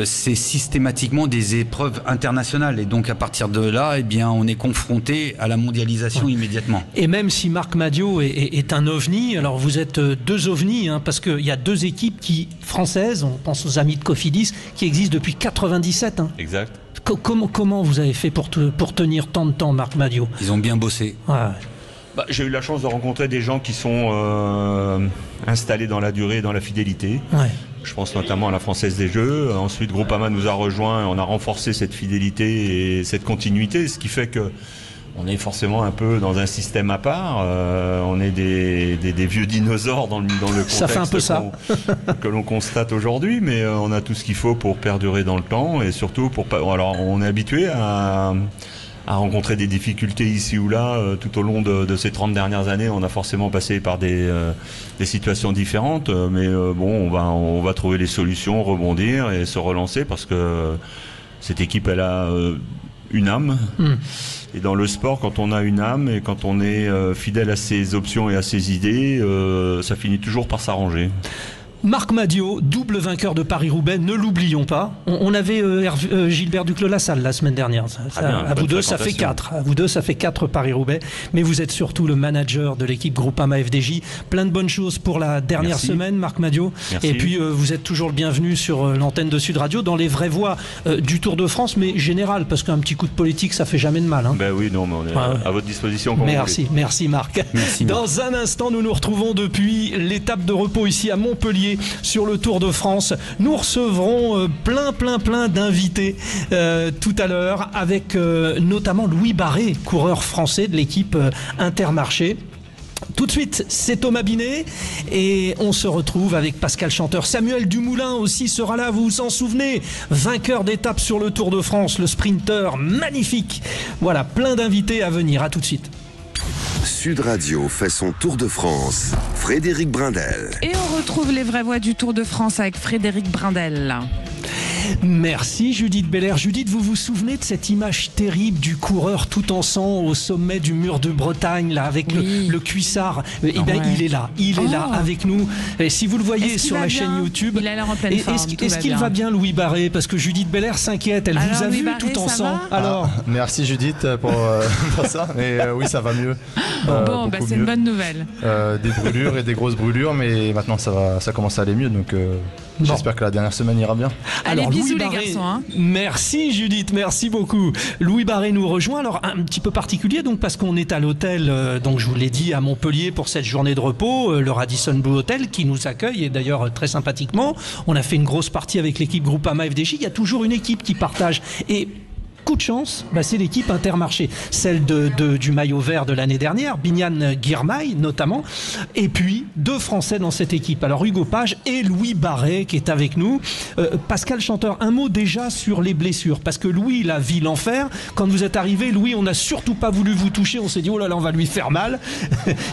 c'est systématiquement des épreuves internationales. Et donc à partir de là, eh bien, on est confronté à la mondialisation immédiatement. Et même si Marc Madiot est un ovni, alors vous êtes deux ovnis, parce qu'il y a deux équipes françaises, on pense aux amis de Cofidis, qui existent depuis 97. Exact. Comment vous avez fait pour tenir tant de temps, Marc Madiot ? Ils ont bien bossé. J'ai eu la chance de rencontrer des gens qui sont installés dans la durée et dans la fidélité. Je pense notamment à la Française des Jeux. Ensuite, Groupama nous a rejoints, on a renforcé cette fidélité et cette continuité, ce qui fait que on est forcément un peu dans un système à part. On est des vieux dinosaures dans le contexte ça fait un peu ça. que l'on constate aujourd'hui, mais on a tout ce qu'il faut pour perdurer dans le temps et surtout alors on est habitué à rencontrer des difficultés ici ou là tout au long de ces 30 dernières années. On a forcément passé par des situations différentes, mais on va trouver les solutions, rebondir et se relancer parce que cette équipe elle a une âme. Et dans le sport, quand on a une âme et quand on est fidèle à ses options et à ses idées, ça finit toujours par s'arranger. Marc Madiot, double vainqueur de Paris-Roubaix, ne l'oublions pas. On avait Gilbert Duclos-Lassalle la semaine dernière. À vous deux, ça fait 4. À vous deux, ça fait 4 Paris-Roubaix. Mais vous êtes surtout le manager de l'équipe Groupama FDJ. Plein de bonnes choses pour la dernière semaine, Marc Madiot. Et puis, vous êtes toujours le bienvenu sur l'antenne de Sud Radio dans les vraies voix du Tour de France, mais général, parce qu'un petit coup de politique, ça fait jamais de mal. Ben oui, non, mais on est à votre disposition. Merci Marc. Dans un instant, nous nous retrouvons depuis l'étape de repos ici à Montpellier sur le Tour de France. Nous recevrons plein d'invités tout à l'heure avec notamment Louis Barré, coureur français de l'équipe Intermarché. Tout de suite, c'est Thomas Binet et on se retrouve avec Pascal Chanteur. Samuel Dumoulin aussi sera là, vous vous en souvenez, vainqueur d'étape sur le Tour de France, le sprinter magnifique. Voilà, plein d'invités à venir, à tout de suite. Sud Radio fait son Tour de France. Frédéric Brindel. Et on retrouve les vraies voix du Tour de France avec Frédéric Brindel. Merci Judith Belair. Judith, vous vous souvenez de cette image terrible du coureur tout en sang au sommet du mur de Bretagne là, avec le cuissard. Il est là avec nous. Et si vous le voyez sur la chaîne YouTube, il a l'air en pleine forme. Est-ce qu'il va bien, Louis Barré? Parce que Judith Belair s'inquiète. Elle vous a vu tout en sang. Alors, merci Judith pour ça. Mais oui, ça va mieux. C'est une bonne nouvelle. Des brûlures et des grosses brûlures, mais maintenant ça commence à aller mieux. Donc j'espère que la dernière semaine ira bien. Allez, bisous Louis les Barré, garçons. Merci Judith, merci beaucoup. Louis Barré nous rejoint. Alors un petit peu particulier donc parce qu'on est à l'hôtel, donc je vous l'ai dit, à Montpellier pour cette journée de repos, le Radisson Blu Hotel qui nous accueille et d'ailleurs très sympathiquement. On a fait une grosse partie avec l'équipe Groupama FDJ. Il y a toujours une équipe qui partage et coup de chance, c'est l'équipe Intermarché, celle du maillot vert de l'année dernière, Bignan Girmay notamment, et puis 2 Français dans cette équipe. Alors Hugo Page et Louis Barré qui est avec nous. Pascal Chanteur, un mot déjà sur les blessures, parce que Louis il a vu l'enfer. Quand vous êtes arrivé, Louis, on n'a surtout pas voulu vous toucher, on s'est dit oh là là, on va lui faire mal.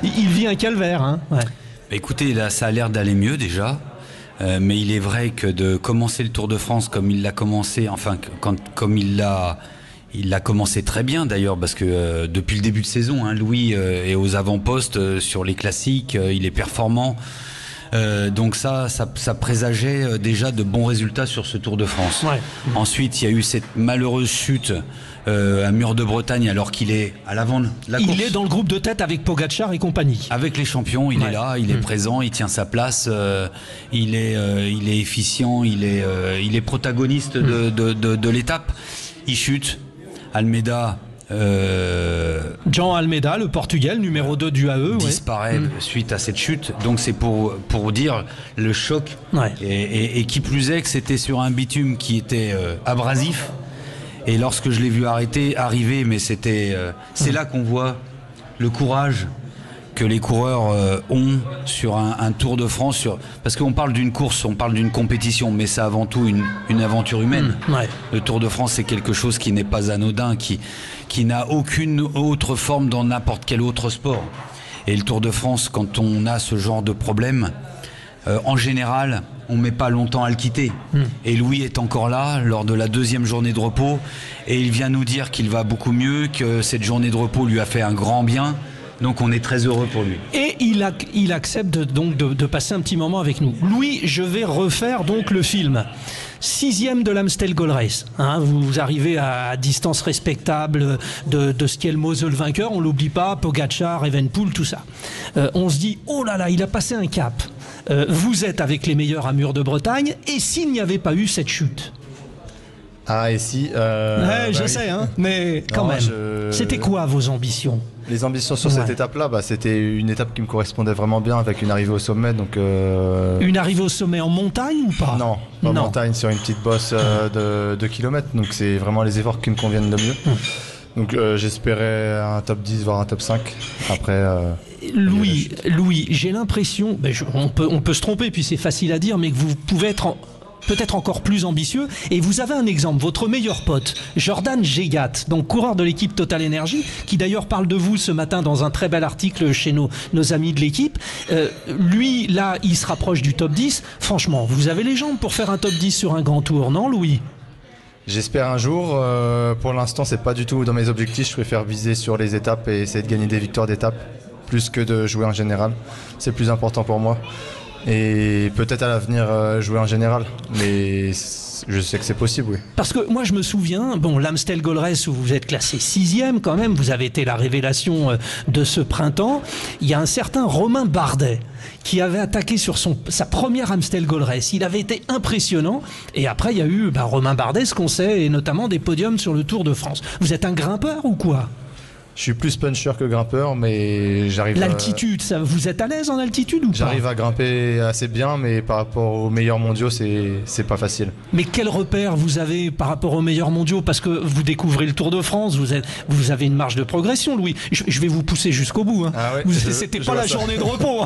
Il vit un calvaire. Hein. Ouais. Écoutez, là ça a l'air d'aller mieux déjà. Mais il est vrai que de commencer le Tour de France comme il l'a commencé, comme il l'a commencé très bien d'ailleurs, parce que depuis le début de saison, Louis est aux avant-postes sur les classiques, il est performant. Donc ça présageait déjà de bons résultats sur ce Tour de France. Ouais. Ensuite, il y a eu cette malheureuse chute à Mur de Bretagne alors qu'il est à l'avant de la course. Il est dans le groupe de tête avec Pogacar et compagnie. Avec les champions, il est là, il est présent, il tient sa place, il est efficient, il est protagoniste de l'étape. Il chute. Almeida. Jean Almeida, le Portugais, numéro 2 du AE, disparaît suite à cette chute. Donc c'est pour dire le choc. Ouais. Et qui plus est que c'était sur un bitume qui était abrasif. Et lorsque je l'ai vu arriver, mais c'est là qu'on voit le courage que les coureurs ont sur un Tour de France. Parce qu'on parle d'une course, on parle d'une compétition, mais c'est avant tout une aventure humaine. Ouais. Le Tour de France, c'est quelque chose qui n'est pas anodin, qui n'a aucune autre forme dans n'importe quel autre sport. Et le Tour de France, quand on a ce genre de problème, en général, on ne met pas longtemps à le quitter. Et Louis est encore là lors de la 2e journée de repos, et il vient nous dire qu'il va beaucoup mieux, que cette journée de repos lui a fait un grand bien. Donc on est très heureux pour lui. Et il accepte donc de passer un petit moment avec nous. Louis, je vais refaire donc le film. 6e de l'Amstel Gold Race. Vous arrivez à distance respectable de ce qu'est le Moselle vainqueur. On l'oublie pas, Pogacar, Evenepoel, tout ça. On se dit, oh là là, il a passé un cap. Vous êtes avec les meilleurs à Mur de Bretagne. Et s'il n'y avait pas eu cette chute? Ah, et si je sais, mais quand même. C'était quoi vos ambitions? Les ambitions sur cette étape-là, c'était une étape qui me correspondait vraiment bien, avec une arrivée au sommet. Donc, Une arrivée au sommet en montagne ou pas? Non, pas en montagne, sur une petite bosse de kilomètres. Donc c'est vraiment les efforts qui me conviennent le mieux. Donc j'espérais un top 10, voire un top 5. Après... Louis, j'ai l'impression, on peut se tromper, puis c'est facile à dire, mais que vous pouvez être peut-être encore plus ambitieux. Et vous avez un exemple, votre meilleur pote, Jordan Gégat, donc coureur de l'équipe Total Energy, qui d'ailleurs parle de vous ce matin dans un très bel article chez nos amis de l'équipe. Lui, là, il se rapproche du top 10. Franchement, vous avez les jambes pour faire un top 10 sur un grand tour, non, Louis? J'espère un jour. Pour l'instant, c'est pas du tout dans mes objectifs. Je préfère viser sur les étapes et essayer de gagner des victoires d'étapes, plus que de jouer en général. C'est plus important pour moi. Et peut-être à l'avenir jouer en général, mais je sais que c'est possible, oui. Parce que moi je me souviens, l'Amstel Gold Race où vous êtes classé 6e quand même, vous avez été la révélation de ce printemps. Il y a un certain Romain Bardet qui avait attaqué sur sa première Amstel Gold Race. Il avait été impressionnant. Et après il y a eu Romain Bardet, ce qu'on sait, et notamment des podiums sur le Tour de France. Vous êtes un grimpeur ou quoi? Je suis plus puncher que grimpeur, mais j'arrive. L'altitude, vous êtes à l'aise en altitude ou pas? J'arrive à grimper assez bien, mais par rapport aux meilleurs mondiaux, c'est pas facile. Mais quel repère vous avez par rapport aux meilleurs mondiaux? Parce que vous découvrez le Tour de France, vous avez une marge de progression, Louis. Je vais vous pousser jusqu'au bout. Ah ouais, c'était pas la journée de repos.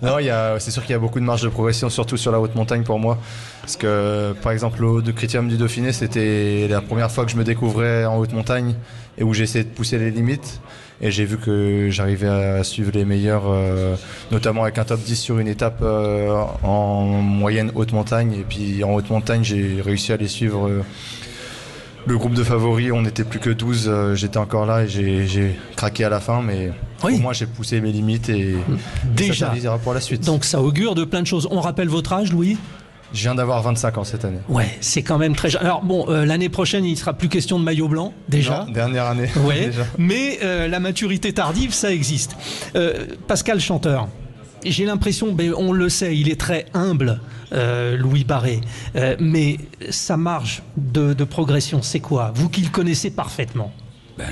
Non, c'est sûr qu'il y a beaucoup de marge de progression, surtout sur la haute montagne pour moi. Parce que, par exemple, le haut de Critérium du Dauphiné, c'était la première fois que je me découvrais en haute montagne et où j'essayais de pousser les limites. Et j'ai vu que j'arrivais à suivre les meilleurs, notamment avec un top 10 sur une étape en moyenne haute montagne. Et puis en haute montagne, j'ai réussi à les suivre. Le groupe de favoris, on n'était plus que 12, j'étais encore là et j'ai craqué à la fin, mais pour moi j'ai poussé mes limites et déjà, ça servira pour la suite. Donc ça augure de plein de choses. On rappelle votre âge, Louis? Je viens d'avoir 25 ans cette année. Ouais, c'est quand même très jeune. Alors l'année prochaine, il ne sera plus question de maillot blanc, déjà. Non, dernière année. Ouais, déjà. Mais la maturité tardive, ça existe. Pascal Chanteur, j'ai l'impression, on le sait, il est très humble, Louis Barret. Mais sa marge de progression, c'est quoi? Vous qui le connaissez parfaitement.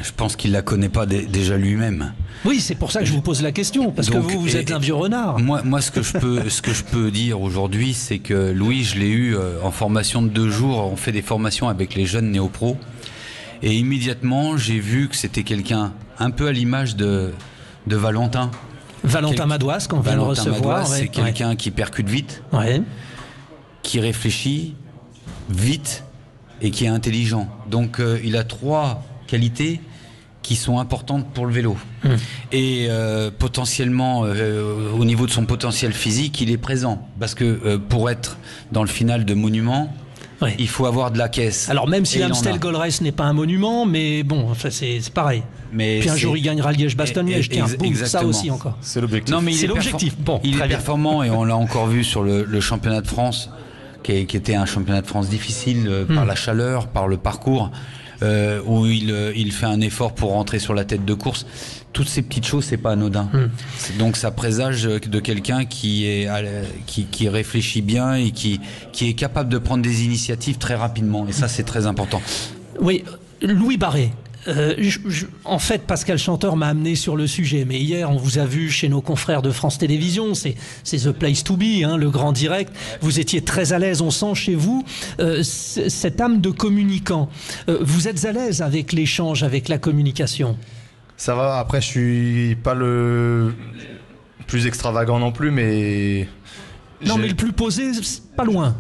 Je pense qu'il ne la connaît pas déjà lui-même. Oui, c'est pour ça que je vous pose la question, parce donc, que vous êtes un vieux renard. Moi, ce que je peux dire aujourd'hui, c'est que Louis, je l'ai eu en formation de 2 jours. On fait des formations avec les jeunes néo-pros. Et immédiatement, j'ai vu que c'était quelqu'un un peu à l'image de Valentin. Valentin Madouas, qu'on vient de recevoir. C'est quelqu'un qui percute vite, qui réfléchit vite et qui est intelligent. Donc, il a 3 qualités qui sont importantes pour le vélo. Et potentiellement, au niveau de son potentiel physique, il est présent. Parce que pour être dans le final de Monument, Ouais. Il faut avoir de la caisse. Alors même si Et l'Amstel Gold Race n'est pas un monument, mais bon, enfin, c'est pareil. Mais puis un jour il gagnera Liège-Bastogne-Liège, tiens, boum, ça aussi encore. C'est l'objectif. Non, mais c'est l'objectif. Bon, il est très bien. performant et on l'a encore vu sur le championnat de France, qui était un championnat de France difficile par la chaleur, par le parcours, où il fait un effort pour rentrer sur la tête de course. Toutes ces petites choses, c'est pas anodin. Donc ça présage de quelqu'un qui réfléchit bien et qui est capable de prendre des initiatives très rapidement. Et ça, c'est très important. Oui, Louis Barré. En fait, Pascal Chanteur m'a amené sur le sujet, mais hier on vous a vu chez nos confrères de France Télévisions, c'est the place to be, hein, le grand direct. Vous étiez très à l'aise, on sent chez vous cette âme de communicant. Vous êtes à l'aise avec l'échange, avec la communication? Ça va, après je suis pas le plus extravagant non plus, mais... Non, mais le plus posé, pas loin.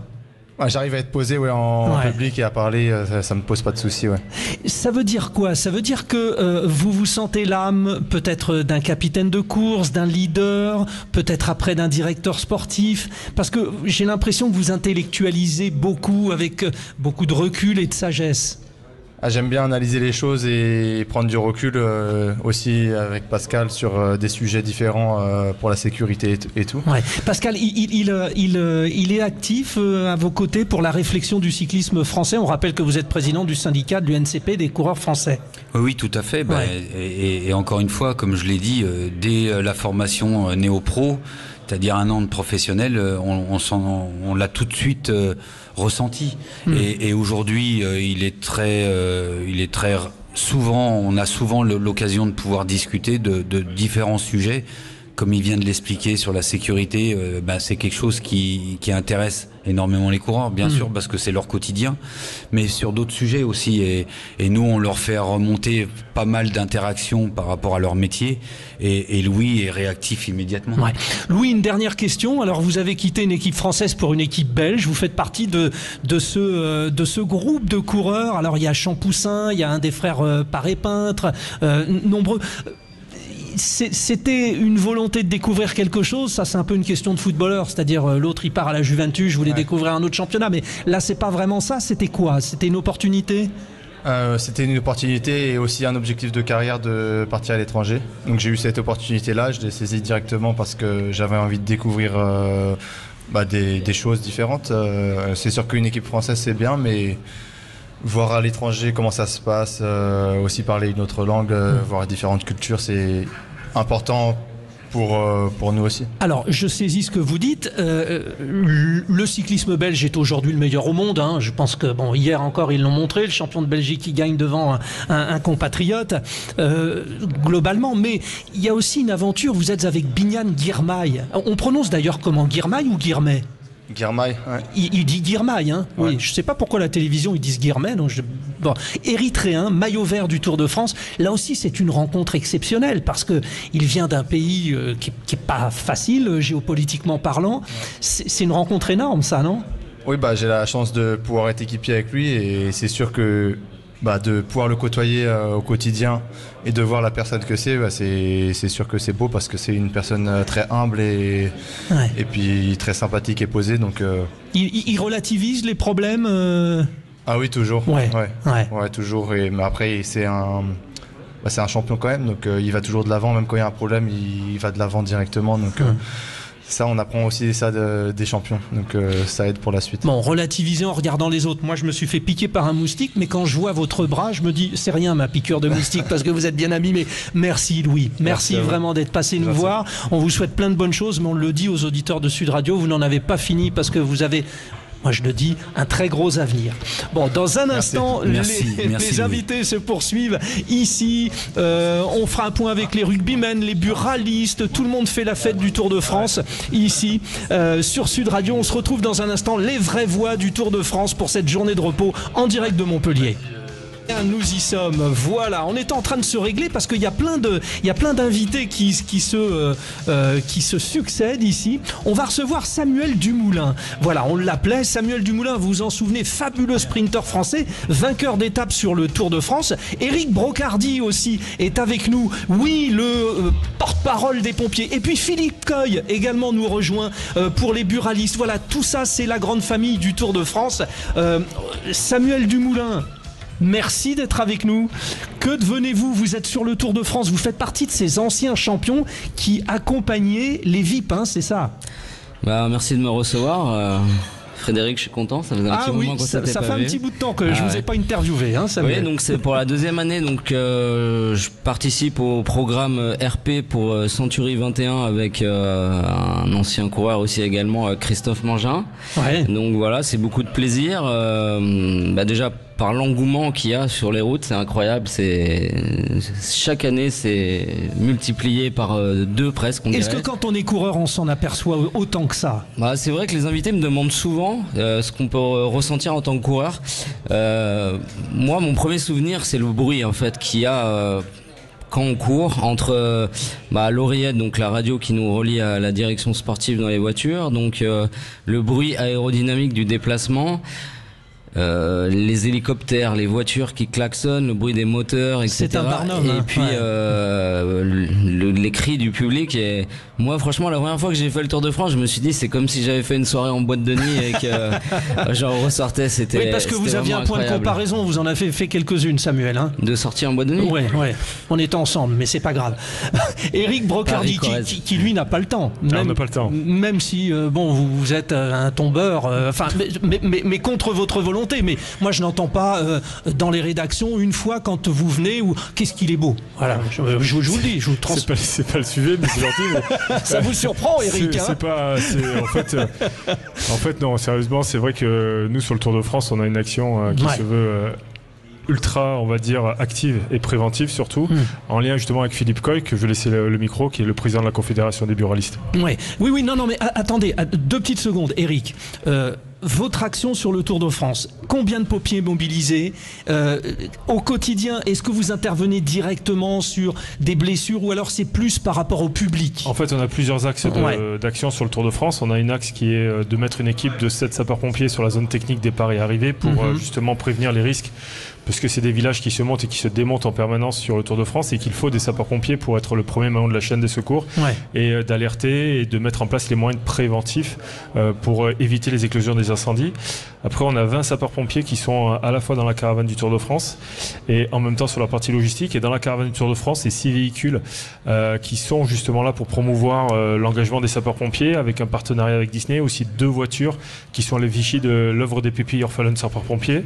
Ouais, j'arrive à être posé en public et à parler, ça me pose pas de soucis. Ouais. Ça veut dire quoi? Ça veut dire que vous vous sentez l'âme peut-être d'un capitaine de course, d'un leader, peut-être après d'un directeur sportif, parce que j'ai l'impression que vous intellectualisez beaucoup avec beaucoup de recul et de sagesse. J'aime bien analyser les choses et prendre du recul aussi avec Pascal sur des sujets différents pour la sécurité et tout. Ouais. Pascal, il est actif à vos côtés pour la réflexion du cyclisme français. On rappelle que vous êtes président du syndicat de l'UNCP des coureurs français. Oui, tout à fait. Et encore une fois, comme je l'ai dit, dès la formation néo-pro, c'est-à-dire un an de professionnel, on l'a tout de suite ressenti. Et aujourd'hui, il est très souvent, on a souvent l'occasion de pouvoir discuter de différents sujets. Comme il vient de l'expliquer sur la sécurité, c'est quelque chose qui intéresse énormément les coureurs, bien sûr, parce que c'est leur quotidien, mais sur d'autres sujets aussi. Et nous, on leur fait remonter pas mal d'interactions par rapport à leur métier. Et Louis est réactif immédiatement. Ouais. Louis, une dernière question. Alors, vous avez quitté une équipe française pour une équipe belge. Vous faites partie de ce groupe de coureurs. Alors, il y a Champoussin, il y a un des frères Paré-Peintre, nombreux. C'était une volonté de découvrir quelque chose. Ça, c'est un peu une question de footballeur, c'est-à-dire l'autre il part à la Juventus, je voulais découvrir un autre championnat, mais là c'est pas vraiment ça. C'était quoi? C'était une opportunité? C'était une opportunité et aussi un objectif de carrière de partir à l'étranger. Donc j'ai eu cette opportunité-là, je l'ai saisie directement parce que j'avais envie de découvrir des choses différentes. C'est sûr qu'une équipe française c'est bien, mais voir à l'étranger comment ça se passe, aussi parler une autre langue, voir différentes cultures, c'est important pour nous aussi. Alors, je saisis ce que vous dites. Le cyclisme belge est aujourd'hui le meilleur au monde. Hein. Je pense que, hier encore, ils l'ont montré, le champion de Belgique qui gagne devant un compatriote, globalement. Mais il y a aussi une aventure, vous êtes avec Binyam Girmay. On prononce d'ailleurs comment, Girmay ou Girmay? Girmay, ouais. Il dit Girmay, hein. Ouais. Oui, je ne sais pas pourquoi la télévision ils disent Girmay. Érythréen, maillot vert du Tour de France. Là aussi, c'est une rencontre exceptionnelle parce que il vient d'un pays qui est pas facile géopolitiquement parlant. C'est une rencontre énorme, ça, non? Oui, j'ai la chance de pouvoir être équipier avec lui et c'est sûr que de pouvoir le côtoyer au quotidien et de voir la personne que c'est sûr que c'est beau parce que c'est une personne très humble et puis très sympathique et posée. Donc, il relativise les problèmes Ah oui, toujours. Ouais, toujours. Mais après, c'est un champion quand même, donc il va toujours de l'avant, même quand il y a un problème, il va de l'avant directement. Donc ça, on apprend aussi ça des champions, donc ça aide pour la suite. Bon, relativiser en regardant les autres. Moi, je me suis fait piquer par un moustique, mais quand je vois votre bras, je me dis, c'est rien ma piqûre de moustique, parce que vous êtes bien abîmé. Merci Louis, merci vraiment d'être passé nous voir. On vous souhaite plein de bonnes choses, mais on le dit aux auditeurs de Sud Radio, vous n'en avez pas fini, parce que vous avez... Moi, je le dis, un très gros avenir. Bon, dans un instant, les invités se poursuivent ici. On fera un point avec les rugbymen, les buralistes. Tout le monde fait la fête du Tour de France ici sur Sud Radio. On se retrouve dans un instant, les vraies voix du Tour de France pour cette journée de repos en direct de Montpellier. Nous y sommes, voilà, on est en train de se régler parce qu'il y a plein d'invités qui se succèdent ici. On va recevoir Samuel Dumoulin. Voilà, on l'appelait Samuel Dumoulin, vous vous en souvenez, fabuleux sprinter français, vainqueur d'étape sur le Tour de France. Éric Brocardi aussi est avec nous, oui, le porte-parole des pompiers. Et puis Philippe Coy également nous rejoint pour les buralistes. Voilà, tout ça c'est la grande famille du Tour de France. Samuel Dumoulin, merci d'être avec nous. Que devenez-vous? Vous êtes sur le Tour de France, vous faites partie de ces anciens champions qui accompagnaient les VIP, hein, c'est ça? Merci de me recevoir. Frédéric, je suis content, ça faisait un petit moment qu'on s'était pas vu. Ça fait un petit bout de temps que je vous ai pas interviewé, hein, Samuel. Oui, donc c'est pour la deuxième année, donc je participe au programme RP pour Century 21 avec un ancien coureur aussi également, Christophe Mangin. Ouais. Donc voilà, c'est beaucoup de plaisir. Déjà par l'engouement qu'il y a sur les routes, c'est incroyable. Chaque année, c'est multiplié par 2 presque. Est-ce que quand on est coureur, on s'en aperçoit autant que ça? C'est vrai que les invités me demandent souvent ce qu'on peut ressentir en tant que coureur. Moi, mon premier souvenir, c'est le bruit en fait qu'il y a quand on court entre l'oreillette, donc la radio qui nous relie à la direction sportive dans les voitures, donc le bruit aérodynamique du déplacement. Les hélicoptères, les voitures qui klaxonnent, le bruit des moteurs, etc. C'est un Barnum, et puis les cris du public. Et moi, franchement, la première fois que j'ai fait le Tour de France, je me suis dit c'est comme si j'avais fait une soirée en boîte de nuit et que j'en ressortais. C'était. Oui, parce que vous aviez un point de comparaison. Vous en avez fait quelques-unes, Samuel. Hein. De sortir en boîte de nuit. Oui. On était ensemble, mais c'est pas grave. Éric Brocardi, qui lui n'a pas le temps. On n'a pas le temps. Même si vous êtes un tombeur. Mais contre votre volonté. Mais moi je n'entends pas dans les rédactions une fois quand vous venez ou qu'est-ce qu'il est beau. Voilà, je vous le dis, je vous transmets. C'est pas le sujet, mais c'est gentil. Mais... Ça vous surprend, Éric? En fait, non, sérieusement, c'est vrai que nous sur le Tour de France, on a une action qui se veut ultra, on va dire, active et préventive surtout, en lien justement avec Philippe Coy, que je vais laisser le micro, qui est le président de la Confédération des buralistes. Oui, non, mais attendez, 2 petites secondes, Éric. Votre action sur le Tour de France, combien de pompiers mobilisés au quotidien? Est-ce que vous intervenez directement sur des blessures ou alors c'est plus par rapport au public? En fait, on a plusieurs axes d'action sur le Tour de France. On a une axe qui est de mettre une équipe de 7 sapeurs-pompiers sur la zone technique départ et arrivée pour justement prévenir les risques, parce que c'est des villages qui se montent et qui se démontent en permanence sur le Tour de France et qu'il faut des sapeurs-pompiers pour être le premier maillon de la chaîne des secours et d'alerter et de mettre en place les moyens préventifs pour éviter les éclosions des incendies. Après, on a 20 sapeurs-pompiers qui sont à la fois dans la caravane du Tour de France et en même temps sur la partie logistique. Et dans la caravane du Tour de France, c'est 6 véhicules qui sont justement là pour promouvoir l'engagement des sapeurs-pompiers avec un partenariat avec Disney. Aussi 2 voitures qui sont les Vichy de l'œuvre des pupilles orphelins de sapeurs-pompiers.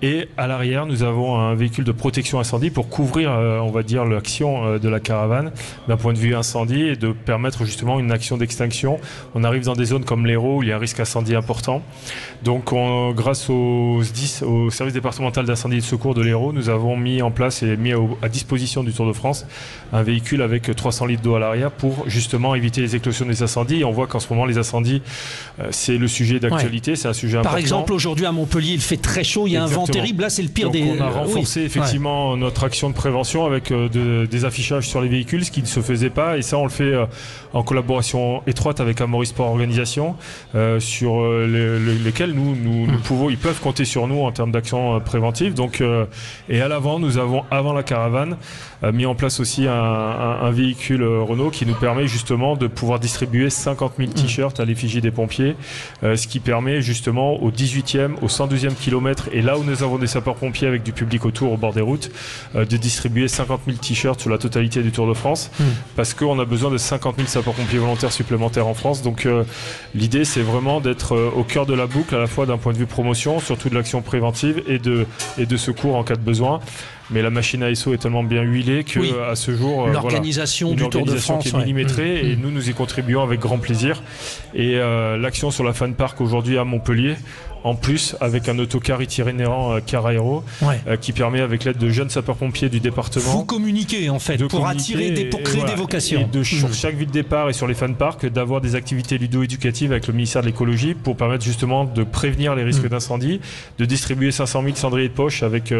Et à l'arrière, nous avons un véhicule de protection incendie pour couvrir, on va dire, l'action de la caravane d'un point de vue incendie et de permettre justement une action d'extinction. On arrive dans des zones comme l'Hérault où il y a un risque incendie important. Donc, grâce au SDIS, au service départemental d'incendie et de secours de l'Hérault, nous avons mis en place et mis à disposition du Tour de France un véhicule avec 300 litres d'eau à l'arrière pour justement éviter les éclosions des incendies. Et on voit qu'en ce moment, les incendies, c'est le sujet d'actualité, c'est un sujet important. Par exemple, aujourd'hui à Montpellier, il fait très chaud, il y a un vent terrible, là c'est le pire. Donc on a renforcé effectivement notre action de prévention avec des affichages sur les véhicules, ce qui ne se faisait pas. Et ça, on le fait en collaboration étroite avec Amaury Sport Organisation, sur lesquels ils peuvent compter sur nous en termes d'action préventive. Donc, et à l'avant, nous avons, avant la caravane, mis en place aussi un véhicule Renault qui nous permet justement de pouvoir distribuer 50 000 t-shirts à l'effigie des pompiers, ce qui permet justement au 18e, au 112e kilomètre, et là où nous avons des sapeurs-pompiers avec du public autour au bord des routes, de distribuer 50 000 t-shirts sur la totalité du Tour de France, parce qu'on a besoin de 50 000 sapeurs-pompiers volontaires supplémentaires en France. Donc l'idée, c'est vraiment d'être au cœur de la boucle, à la fois d'un point de vue promotion, surtout de l'action préventive et de secours en cas de besoin. mais la machine ASO est tellement bien huilée que à ce jour, l'organisation du Tour de France qui est millimétrée, et nous y contribuons avec grand plaisir. Et l'action sur la Fan Park aujourd'hui à Montpellier, en plus avec un autocar itinérant car aéro qui permet, avec l'aide de jeunes sapeurs-pompiers du département, vous communiquez en fait pour attirer pour créer des vocations et sur chaque ville départ et sur les fan parks d'avoir des activités ludo-éducatives avec le ministère de l'écologie pour permettre justement de prévenir les risques d'incendie, de distribuer 500 000 cendriers de poche avec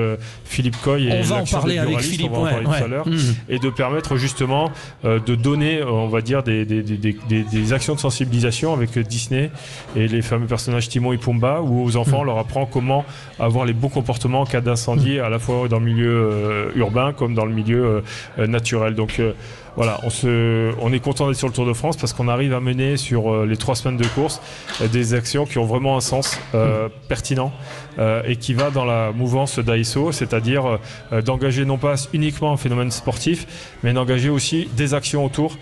Philippe Coy et on va en parler avec Philippe, Philippe, on va en parler tout à l'heure, et de permettre justement de donner, on va dire, des actions de sensibilisation avec Disney et les fameux personnages Timon et Pumba, où aux enfants on leur apprend comment avoir les bons comportements en cas d'incendie, à la fois dans le milieu urbain comme dans le milieu naturel. Donc voilà, on est content d'être sur le Tour de France parce qu'on arrive à mener sur les 3 semaines de course des actions qui ont vraiment un sens pertinent et qui va dans la mouvance d'ASO, c'est-à-dire d'engager non pas uniquement un phénomène sportif, mais d'engager aussi des actions autour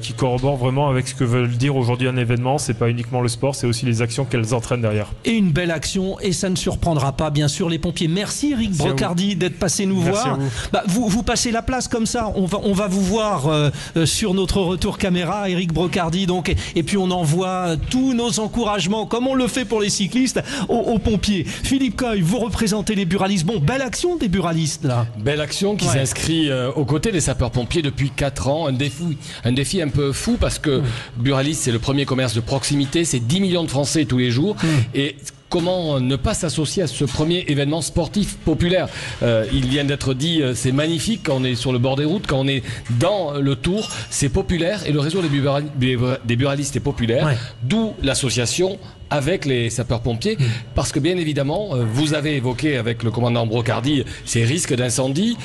qui corroborent vraiment avec ce que veut dire aujourd'hui un événement. C'est pas uniquement le sport, c'est aussi les actions qu'elles entraînent derrière. Et une belle action, et ça ne surprendra pas bien sûr les pompiers. Merci Eric Brocardi d'être passé nous voir. Vous passez la place comme ça, on va vous voir sur notre retour caméra, Eric Brocardi donc, et puis on envoie tous nos encouragements comme on le fait pour les cyclistes aux pompiers. Philippe Coy, vous représentez les buralistes. Bon, belle action des buralistes là. Belle action qui s'inscrit aux côtés des sapeurs-pompiers depuis 4 ans. Un défi un peu fou parce que buraliste, c'est le premier commerce de proximité, c'est 10 millions de Français tous les jours. Et comment ne pas s'associer à ce premier événement sportif populaire? Il vient d'être dit, c'est magnifique quand on est sur le bord des routes, quand on est dans le Tour, c'est populaire, et le réseau des buralistes est populaire, d'où l'association avec les sapeurs-pompiers, parce que bien évidemment, vous avez évoqué avec le commandant Brocardi ces risques d'incendie.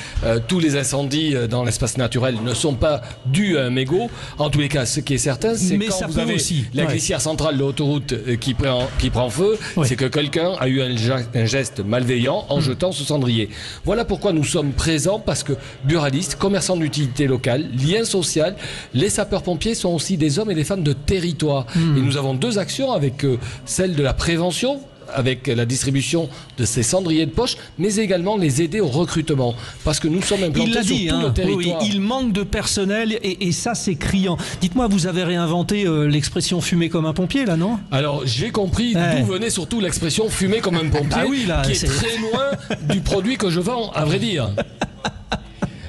Tous les incendies dans l'espace naturel ne sont pas dus à un mégot. En tous les cas, ce qui est certain, c'est quand vous avez la glissière centrale de l'autoroute qui prend feu, c'est que quelqu'un a eu un geste malveillant en jetant ce cendrier. Voilà pourquoi nous sommes présents, parce que buralistes, commerçants d'utilité locale, lien social, les sapeurs-pompiers sont aussi des hommes et des femmes de territoire. Et nous avons 2 actions avec celle de la prévention, avec la distribution de ces cendriers de poche, mais également les aider au recrutement, parce que nous sommes implantés sur tout le territoire. Il manque de personnel, et ça c'est criant. Dites-moi, vous avez réinventé l'expression fumer comme un pompier là, non? Alors j'ai compris d'où venait surtout l'expression fumer comme un pompier, qui est très loin du produit que je vends, à vrai dire.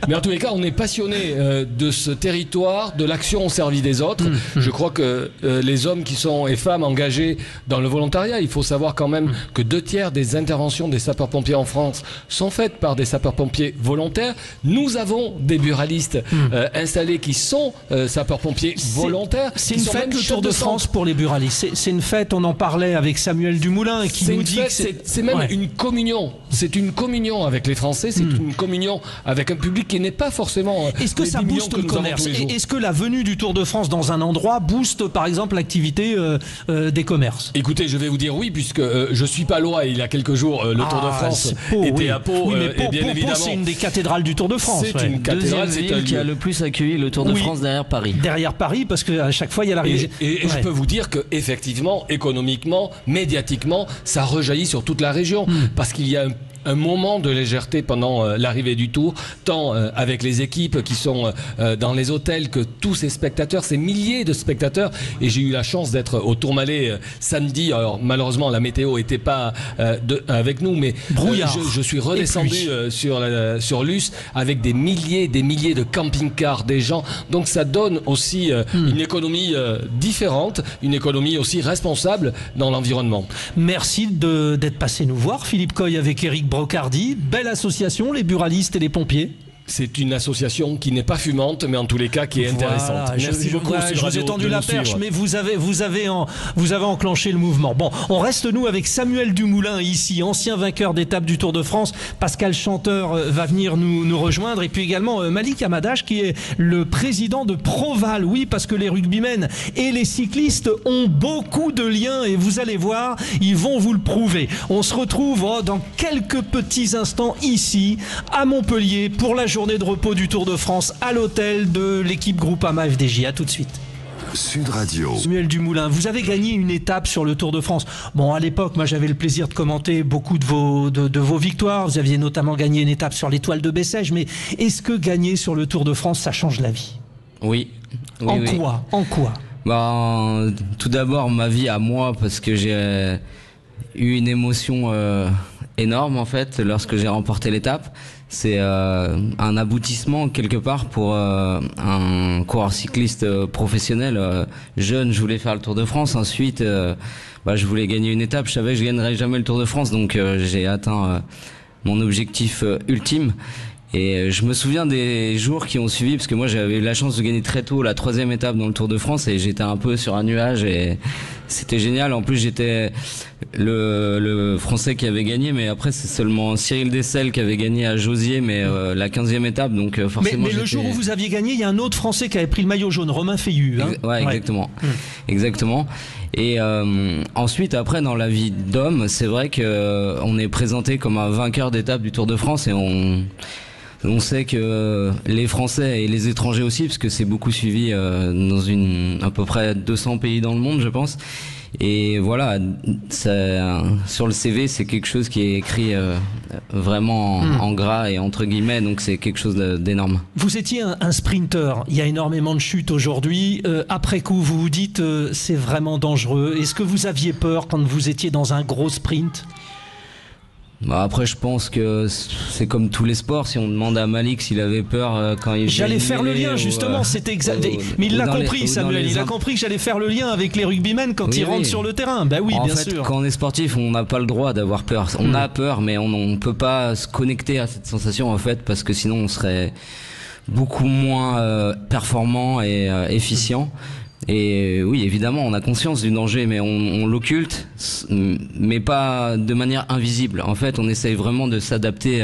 Mais en tous les cas, on est passionné de ce territoire, de l'action au service des autres. Je crois que les hommes et femmes engagés dans le volontariat, il faut savoir quand même que 2/3 des interventions des sapeurs-pompiers en France sont faites par des sapeurs-pompiers volontaires. Nous avons des buralistes installés qui sont sapeurs-pompiers volontaires. C'est une fête, le Tour de France pour les buralistes. C'est une fête, on en parlait avec Samuel Dumoulin qui nous dit que c'est même une communion. C'est une communion avec les Français, c'est une communion avec un public qui n'est pas forcément. Est-ce que ça booste le commerce? Est-ce que la venue du Tour de France dans un endroit booste par exemple l'activité des commerces? Écoutez, je vais vous dire oui, puisque je suis palois et il y a quelques jours le Tour de France était à Pau. Mais bien évidemment, c'est une des cathédrales du Tour de France. C'est une cathédrale, c'est ville qui a le plus accueilli le Tour de France derrière Paris. Derrière Paris, parce qu'à chaque fois il y a l'arrivée. Et je peux vous dire que effectivement, économiquement, médiatiquement, ça rejaillit sur toute la région, parce qu'il y a un moment de légèreté pendant l'arrivée du Tour, tant avec les équipes qui sont dans les hôtels que tous ces spectateurs, ces milliers de spectateurs. Et j'ai eu la chance d'être au Tourmalet samedi. Alors malheureusement la météo n'était pas avec nous, mais je suis redescendu sur Luce avec des milliers de camping-cars, des gens. Donc ça donne aussi une économie différente, une économie aussi responsable dans l'environnement. Merci d'être passé nous voir, Philippe Coy avec Eric Brocardi. Belle association, les buralistes et les pompiers. C'est une association qui n'est pas fumante, mais en tous les cas qui est intéressante. Merci beaucoup. Je vous ai tendu la perche, mais vous avez enclenché le mouvement. Bon, on reste nous avec Samuel Dumoulin ici, ancien vainqueur d'étape du Tour de France. Pascal Chanteur va venir nous rejoindre, et puis également Malik Amadash qui est le président de Proval. Oui, parce que les rugbymen et les cyclistes ont beaucoup de liens, et vous allez voir, ils vont vous le prouver. On se retrouve dans quelques petits instants ici à Montpellier pour la journée de repos du Tour de France à l'hôtel de l'équipe Groupama FDJ. À tout de suite. Sud Radio. Samuel Dumoulin, vous avez gagné une étape sur le Tour de France. Bon, à l'époque, moi j'avais le plaisir de commenter beaucoup de vos victoires. Vous aviez notamment gagné une étape sur l'Étoile de Bessèges. Mais est-ce que gagner sur le Tour de France, ça change la vie? Oui. En quoi? Tout d'abord, ma vie à moi, parce que j'ai eu une émotion énorme en fait lorsque j'ai remporté l'étape. C'est un aboutissement quelque part pour un coureur cycliste professionnel. Jeune, je voulais faire le Tour de France. Ensuite, je voulais gagner une étape. Je savais que je gagnerais jamais le Tour de France, donc j'ai atteint mon objectif ultime. Et je me souviens des jours qui ont suivi, parce que moi j'avais eu la chance de gagner très tôt la 3e étape dans le Tour de France et j'étais un peu sur un nuage et c'était génial. En plus j'étais le Français qui avait gagné, mais après c'est seulement Cyril Dessel qui avait gagné à Jauziers, mais la 15e étape, donc forcément. Mais le jour où vous aviez gagné, il y a un autre Français qui avait pris le maillot jaune, Romain Feillu. Hein. Ouais, exactement. Exactement. Et ensuite, après, dans la vie d'homme, c'est vrai que on est présenté comme un vainqueur d'étape du Tour de France et on sait que les Français et les étrangers aussi, parce que c'est beaucoup suivi dans à peu près 200 pays dans le monde, je pense. Et voilà, sur le CV, c'est quelque chose qui est écrit vraiment en gras et entre guillemets, donc c'est quelque chose d'énorme. Vous étiez un sprinter, il y a énormément de chutes aujourd'hui. Après coup, vous vous dites c'est vraiment dangereux. Est-ce que vous aviez peur quand vous étiez dans un gros sprint ? Après, je pense que c'est comme tous les sports. Si on demande à Malik s'il avait peur quand il... J'allais faire le lien, justement, c'était exact. Mais il l'a compris, Samuel. Il a compris que j'allais faire le lien avec les rugbymen quand ils rentrent sur le terrain. Ben oui, bien sûr. Quand on est sportif, on n'a pas le droit d'avoir peur. On a peur, mais on ne peut pas se connecter à cette sensation, en fait, parce que sinon on serait beaucoup moins performant et efficient. Et oui, évidemment, on a conscience du danger, mais on l'occulte, mais pas de manière invisible. En fait, on essaye vraiment de s'adapter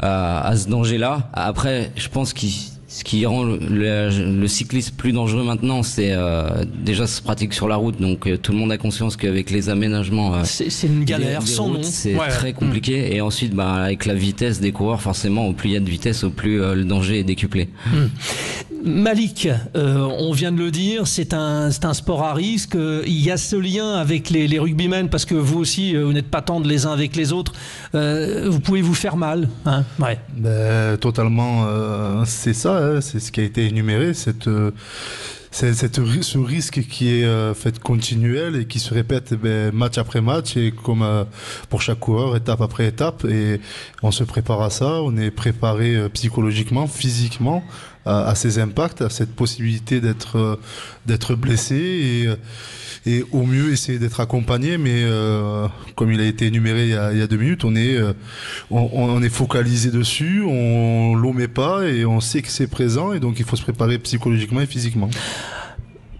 à ce danger-là. Après, je pense que ce qui rend le cyclisme plus dangereux maintenant, c'est déjà ça se pratique sur la route, donc tout le monde a conscience qu'avec les aménagements, c'est une galère sans nom. C'est très compliqué. Et ensuite, avec la vitesse des coureurs, forcément, au plus il y a de vitesse, au plus le danger est décuplé. Malik, on vient de le dire, c'est un sport à risque. Il y a ce lien avec les rugbymen, parce que vous aussi, vous n'êtes pas tendres les uns avec les autres. Vous pouvez vous faire mal. Hein, ouais. Totalement, c'est ça, hein, c'est ce qui a été énuméré, ce risque qui est fait continuel et qui se répète match après match, et comme pour chaque coureur, étape après étape, et on se prépare à ça, on est préparé psychologiquement, physiquement à ces impacts, à cette possibilité d'être blessé et au mieux essayer d'être accompagné, mais comme il a été énuméré il y a 2 minutes, on est focalisé dessus, on l'omet pas et on sait que c'est présent, et donc il faut se préparer psychologiquement et physiquement.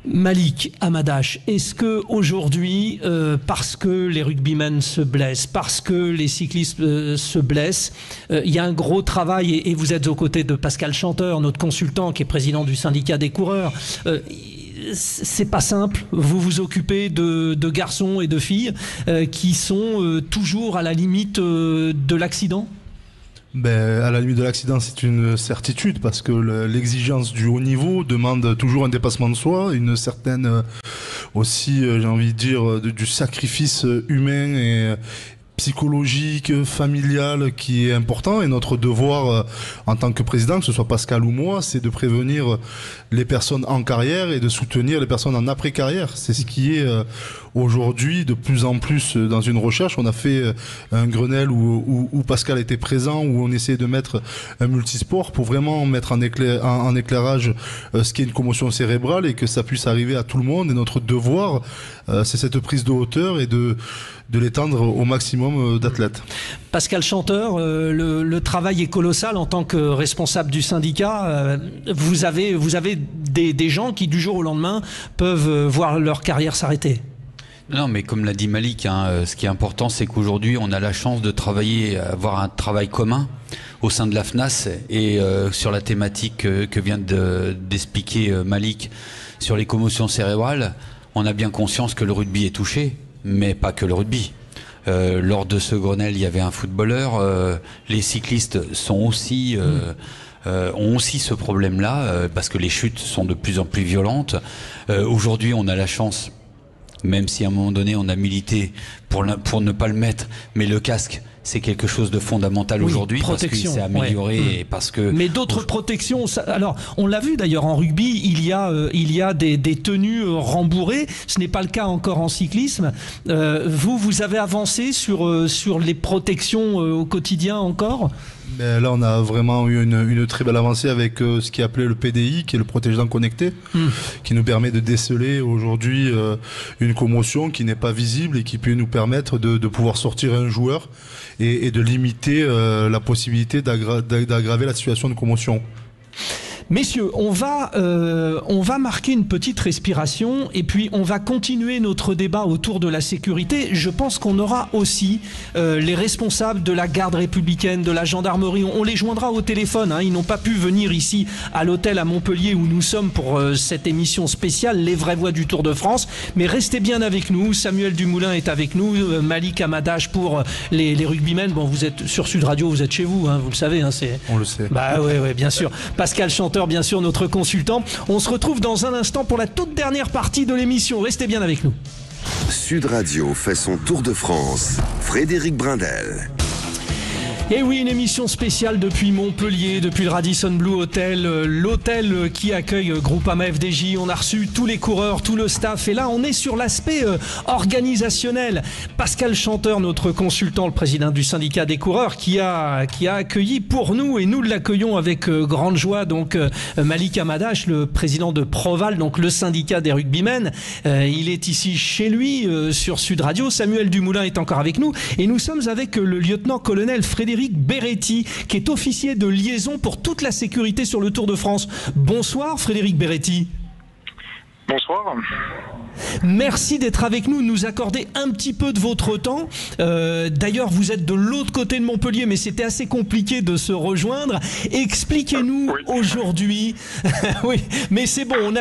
Malik Hamadache, est-ce que aujourd'hui, parce que les rugbymen se blessent, parce que les cyclistes se blessent, il y a un gros travail, et vous êtes aux côtés de Pascal Chanteur, notre consultant qui est président du syndicat des coureurs, c'est pas simple, vous vous occupez de garçons et de filles qui sont toujours à la limite de l'accident ? À la limite de l'accident, c'est une certitude, parce que l'exigence du haut niveau demande toujours un dépassement de soi, une certaine aussi, j'ai envie de dire, du sacrifice humain et psychologique, familial, qui est important, et notre devoir en tant que président, que ce soit Pascal ou moi, c'est de prévenir les personnes en carrière et de soutenir les personnes en après-carrière. C'est ce qui est aujourd'hui de plus en plus dans une recherche. On a fait un Grenelle où Pascal était présent, où on essayait de mettre un multisport pour vraiment mettre en éclairage ce qui est une commotion cérébrale, et que ça puisse arriver à tout le monde. Et notre devoir, c'est cette prise de hauteur et de l'étendre au maximum d'athlètes. Pascal Chanteur, le travail est colossal en tant que responsable du syndicat. Vous avez des gens qui du jour au lendemain peuvent voir leur carrière s'arrêter. Non, mais comme l'a dit Malik, ce qui est important, c'est qu'aujourd'hui on a la chance de travailler, avoir un travail commun au sein de la FNAS, et sur la thématique que vient d'expliquer Malik sur les commotions cérébrales, on a bien conscience que le rugby est touché, mais pas que le rugby. Lors de ce Grenelle, il y avait un footballeur, les cyclistes sont aussi ont aussi ce problème-là, parce que les chutes sont de plus en plus violentes. Aujourd'hui, on a la chance, même si à un moment donné on a milité pour ne pas le mettre, mais le casque, c'est quelque chose de fondamental aujourd'hui parce qu'il s'est amélioré et parce que. Mais d'autres protections. Alors, on l'a vu d'ailleurs en rugby, il y a des tenues rembourrées. Ce n'est pas le cas encore en cyclisme. Vous avez avancé sur les protections au quotidien encore? Mais là, on a vraiment eu une très belle avancée avec ce qui est appelé le PDI, qui est le protège-dents connecté, qui nous permet de déceler aujourd'hui une commotion qui n'est pas visible et qui peut nous permettre de pouvoir sortir un joueur et de limiter la possibilité d'aggraver la situation de commotion. Messieurs, on va marquer une petite respiration et puis on va continuer notre débat autour de la sécurité. Je pense qu'on aura aussi les responsables de la garde républicaine, de la gendarmerie. On les joindra au téléphone. Ils n'ont pas pu venir ici à l'hôtel à Montpellier où nous sommes pour cette émission spéciale, Les vraies voix du Tour de France. Mais restez bien avec nous. Samuel Dumoulin est avec nous. Malik Amadash pour les rugbymen. Bon, vous êtes sur Sud Radio, vous êtes chez vous, vous le savez. On le sait. Bah ouais, bien sûr. Pascal Chanteur, bien sûr, notre consultant. On se retrouve dans un instant pour la toute dernière partie de l'émission. Restez bien avec nous. Sud Radio fait son tour de France. Frédéric Brindel. Et oui, une émission spéciale depuis Montpellier, depuis le Radisson Blu Hotel, l'hôtel qui accueille Groupama FDJ. On a reçu tous les coureurs, tout le staff. Et là, on est sur l'aspect organisationnel. Pascal Chanteur, notre consultant, le président du syndicat des coureurs, qui a accueilli pour nous, et nous l'accueillons avec grande joie, donc Malik Amadash, le président de Proval, donc le syndicat des rugbymen. Il est ici chez lui, sur Sud Radio. Samuel Dumoulin est encore avec nous. Et nous sommes avec le lieutenant-colonel Frédéric Beretti, qui est officier de liaison pour toute la sécurité sur le Tour de France. Bonsoir Frédéric Beretti. Bonsoir. Merci d'être avec nous, de nous accorder un petit peu de votre temps. D'ailleurs, vous êtes de l'autre côté de Montpellier, mais c'était assez compliqué de se rejoindre. Expliquez-nous aujourd'hui. Oui, mais c'est bon,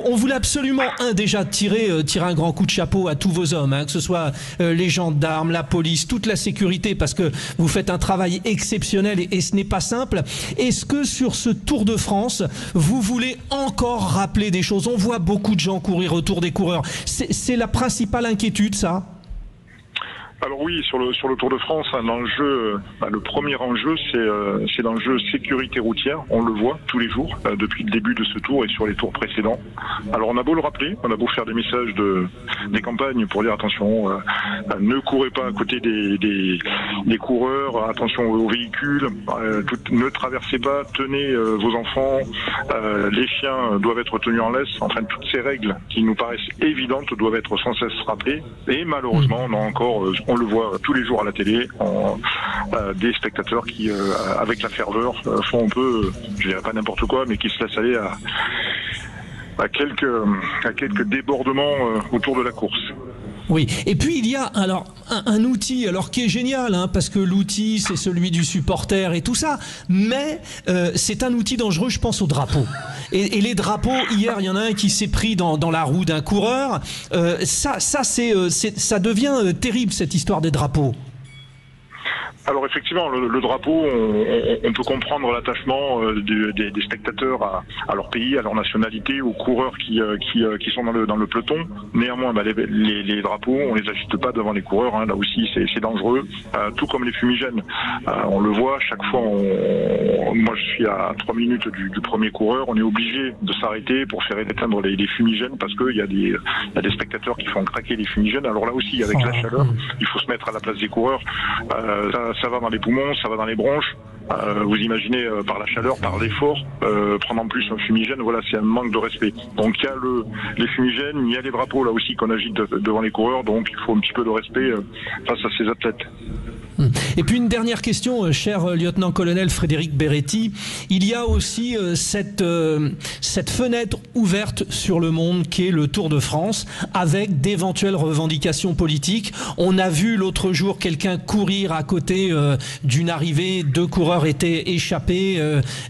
on voulait absolument déjà tirer un grand coup de chapeau à tous vos hommes, que ce soit les gendarmes, la police, toute la sécurité, parce que vous faites un travail exceptionnel et ce n'est pas simple. Est-ce que sur ce Tour de France, vous voulez encore rappeler des choses? On voit beaucoup de gens courir autour des coureurs. C'est la principale inquiétude, ça? Alors oui, sur le Tour de France, l'enjeu, le premier enjeu, c'est l'enjeu sécurité routière. On le voit tous les jours depuis le début de ce tour et sur les tours précédents. Alors on a beau le rappeler, on a beau faire des messages des campagnes pour dire attention, ne courez pas à côté des coureurs, attention aux véhicules, ne traversez pas, tenez vos enfants, les chiens doivent être tenus en laisse. Enfin, toutes ces règles qui nous paraissent évidentes doivent être sans cesse rappelées. Et malheureusement, on a encore on le voit tous les jours à la télé, des spectateurs qui, avec la ferveur, font un peu, je dirais pas n'importe quoi, mais qui se laissent aller à quelques débordements autour de la course. Oui, et puis il y a alors un outil qui est génial, parce que l'outil c'est celui du supporter et tout ça, mais c'est un outil dangereux, je pense aux drapeaux. Et les drapeaux, hier il y en a un qui s'est pris dans la roue d'un coureur, ça devient terrible cette histoire des drapeaux. Alors effectivement, le drapeau, on peut comprendre l'attachement des spectateurs à leur pays, à leur nationalité, aux coureurs qui sont dans le peloton. Néanmoins, les drapeaux, on les agite pas devant les coureurs. Là aussi, c'est dangereux. Tout comme les fumigènes. On le voit chaque fois. Moi, je suis à 3 minutes du premier coureur. On est obligé de s'arrêter pour faire éteindre les fumigènes parce qu'il y a des spectateurs qui font craquer les fumigènes. Alors là aussi, avec la chaleur, il faut se mettre à la place des coureurs. Ça va dans les poumons, ça va dans les bronches. Vous imaginez par la chaleur, par l'effort, prendre en plus un fumigène, voilà, c'est un manque de respect. Donc il y a les fumigènes, il y a les drapeaux là aussi qu'on agite devant les coureurs, donc il faut un petit peu de respect face à ces athlètes. Et puis une dernière question, cher lieutenant-colonel Frédéric Beretti. Il y a aussi cette fenêtre ouverte sur le monde qui est le Tour de France, avec d'éventuelles revendications politiques. On a vu l'autre jour quelqu'un courir à côté d'une arrivée, 2 coureurs étaient échappés,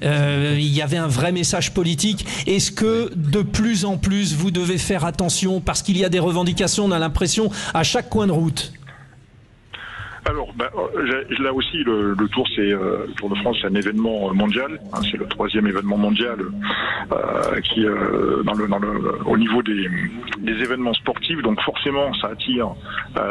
il y avait un vrai message politique. Est-ce que de plus en plus vous devez faire attention parce qu'il y a des revendications, on a l'impression, à chaque coin de route? Alors, là aussi, le Tour, le Tour de France, c'est un événement mondial. Hein, c'est le 3e événement mondial qui, au niveau des événements sportifs. Donc, forcément, ça attire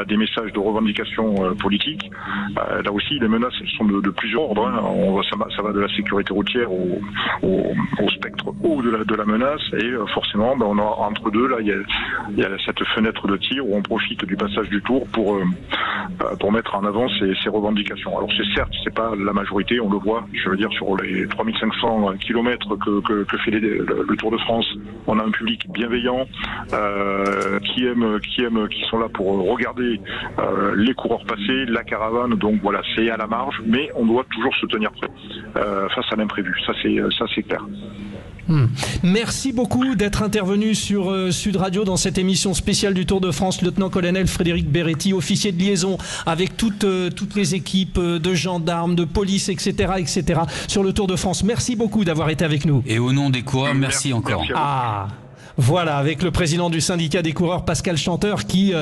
des messages de revendication politique. Là aussi, les menaces, elles sont de plusieurs ordres. Hein. Ça va de la sécurité routière au spectre haut de la menace. Et forcément, on a entre deux, là, il y a cette fenêtre de tir où on profite du passage du Tour pour mettre en avant ces revendications. Alors c'est pas la majorité, on le voit, je veux dire sur les 3500 kilomètres que fait le Tour de France, on a un public bienveillant qui sont là pour regarder les coureurs passer, la caravane, donc voilà, c'est à la marge, mais on doit toujours se tenir prêt face à l'imprévu, ça c'est clair. Merci beaucoup d'être intervenu sur Sud Radio dans cette émission spéciale du Tour de France. Lieutenant-colonel Frédéric Beretti, officier de liaison avec toutes les équipes de gendarmes, de police, etc., sur le Tour de France. Merci beaucoup d'avoir été avec nous. Et au nom des coureurs, merci encore. Voilà, avec le président du syndicat des coureurs, Pascal Chanteur, qui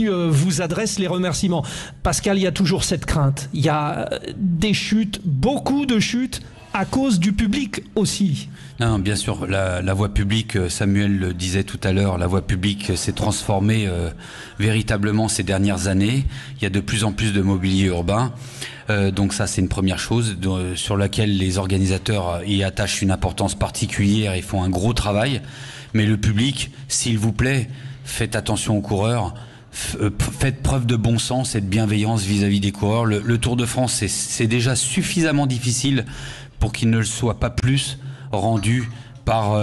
vous adresse les remerciements. Pascal, il y a toujours cette crainte. Il y a des chutes, beaucoup de chutes, à cause du public aussi. Non, bien sûr, la voie publique, Samuel le disait tout à l'heure, la voie publique s'est transformée véritablement ces dernières années. Il y a de plus en plus de mobilier urbain. Donc ça, c'est une première chose sur laquelle les organisateurs y attachent une importance particulière et font un gros travail. Mais le public, s'il vous plaît, faites attention aux coureurs. Faites preuve de bon sens et de bienveillance vis-à-vis des coureurs. Le Tour de France, c'est déjà suffisamment difficile pour qu'il ne le soit pas plus rendu par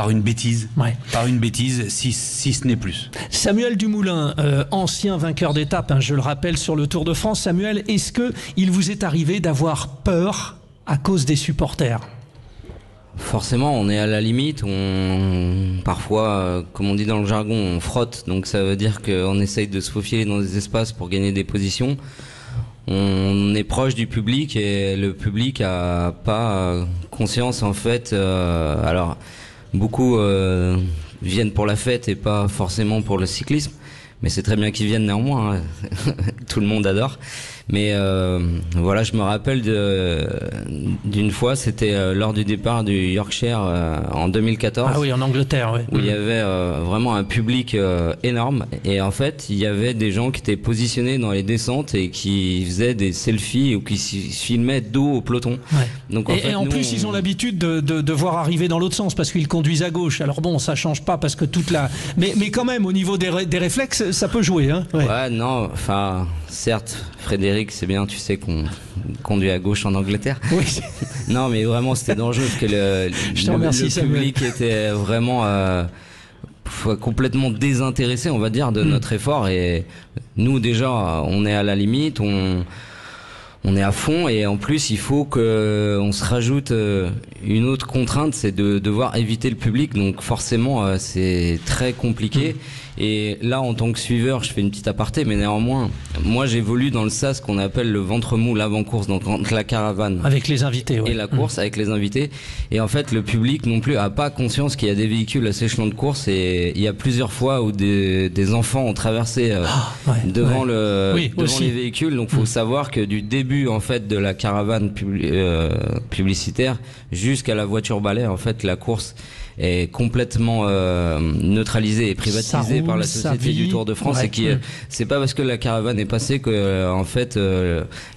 une bêtise, par une bêtise, si ce n'est plus. Samuel Dumoulin, ancien vainqueur d'étape, je le rappelle, sur le Tour de France. Samuel, est-ce qu'il vous est arrivé d'avoir peur à cause des supporters ? Forcément, on est à la limite. Parfois, comme on dit dans le jargon, on frotte. Donc ça veut dire qu'on essaye de se faufiler dans des espaces pour gagner des positions. On est proche du public et le public a pas conscience en fait. Alors beaucoup viennent pour la fête et pas forcément pour le cyclisme, mais c'est très bien qu'ils viennent néanmoins. Hein. Tout le monde adore. Mais voilà, je me rappelle d'une fois, c'était lors du départ du Yorkshire en 2014. Ah oui, en Angleterre, oui. Où il y avait vraiment un public énorme. Et en fait, il y avait des gens qui étaient positionnés dans les descentes et qui faisaient des selfies ou qui se filmaient dos au peloton. Ouais. Donc, en plus, ils ont l'habitude de voir arriver dans l'autre sens parce qu'ils conduisent à gauche. Alors bon, ça change pas parce que mais quand même, au niveau des réflexes, ça peut jouer. Hein. Ouais, non, enfin, certes, Frédéric, c'est bien, tu sais qu'on conduit à gauche en Angleterre. Oui. Non, mais vraiment, c'était dangereux parce que le public était vraiment complètement désintéressé, on va dire, de notre effort. Et nous, déjà, on est à la limite, on est à fond. Et en plus, il faut qu'on se rajoute une autre contrainte, c'est de devoir éviter le public. Donc forcément, c'est très compliqué. Et là, en tant que suiveur, je fais une petite aparté, mais néanmoins, moi j'évolue dans le sas qu'on appelle le ventre mou, l'avant-course, donc entre la caravane avec les invités, et la course avec les invités. Et en fait, le public non plus a pas conscience qu'il y a des véhicules à ces échelons de course. Et il y a plusieurs fois où des enfants ont traversé devant les véhicules. Donc, faut savoir que du début en fait de la caravane publicitaire jusqu'à la voiture balai, en fait, la course est complètement neutralisée et privatisée par la société du Tour de France. Et c'est pas parce que la caravane est passée que en fait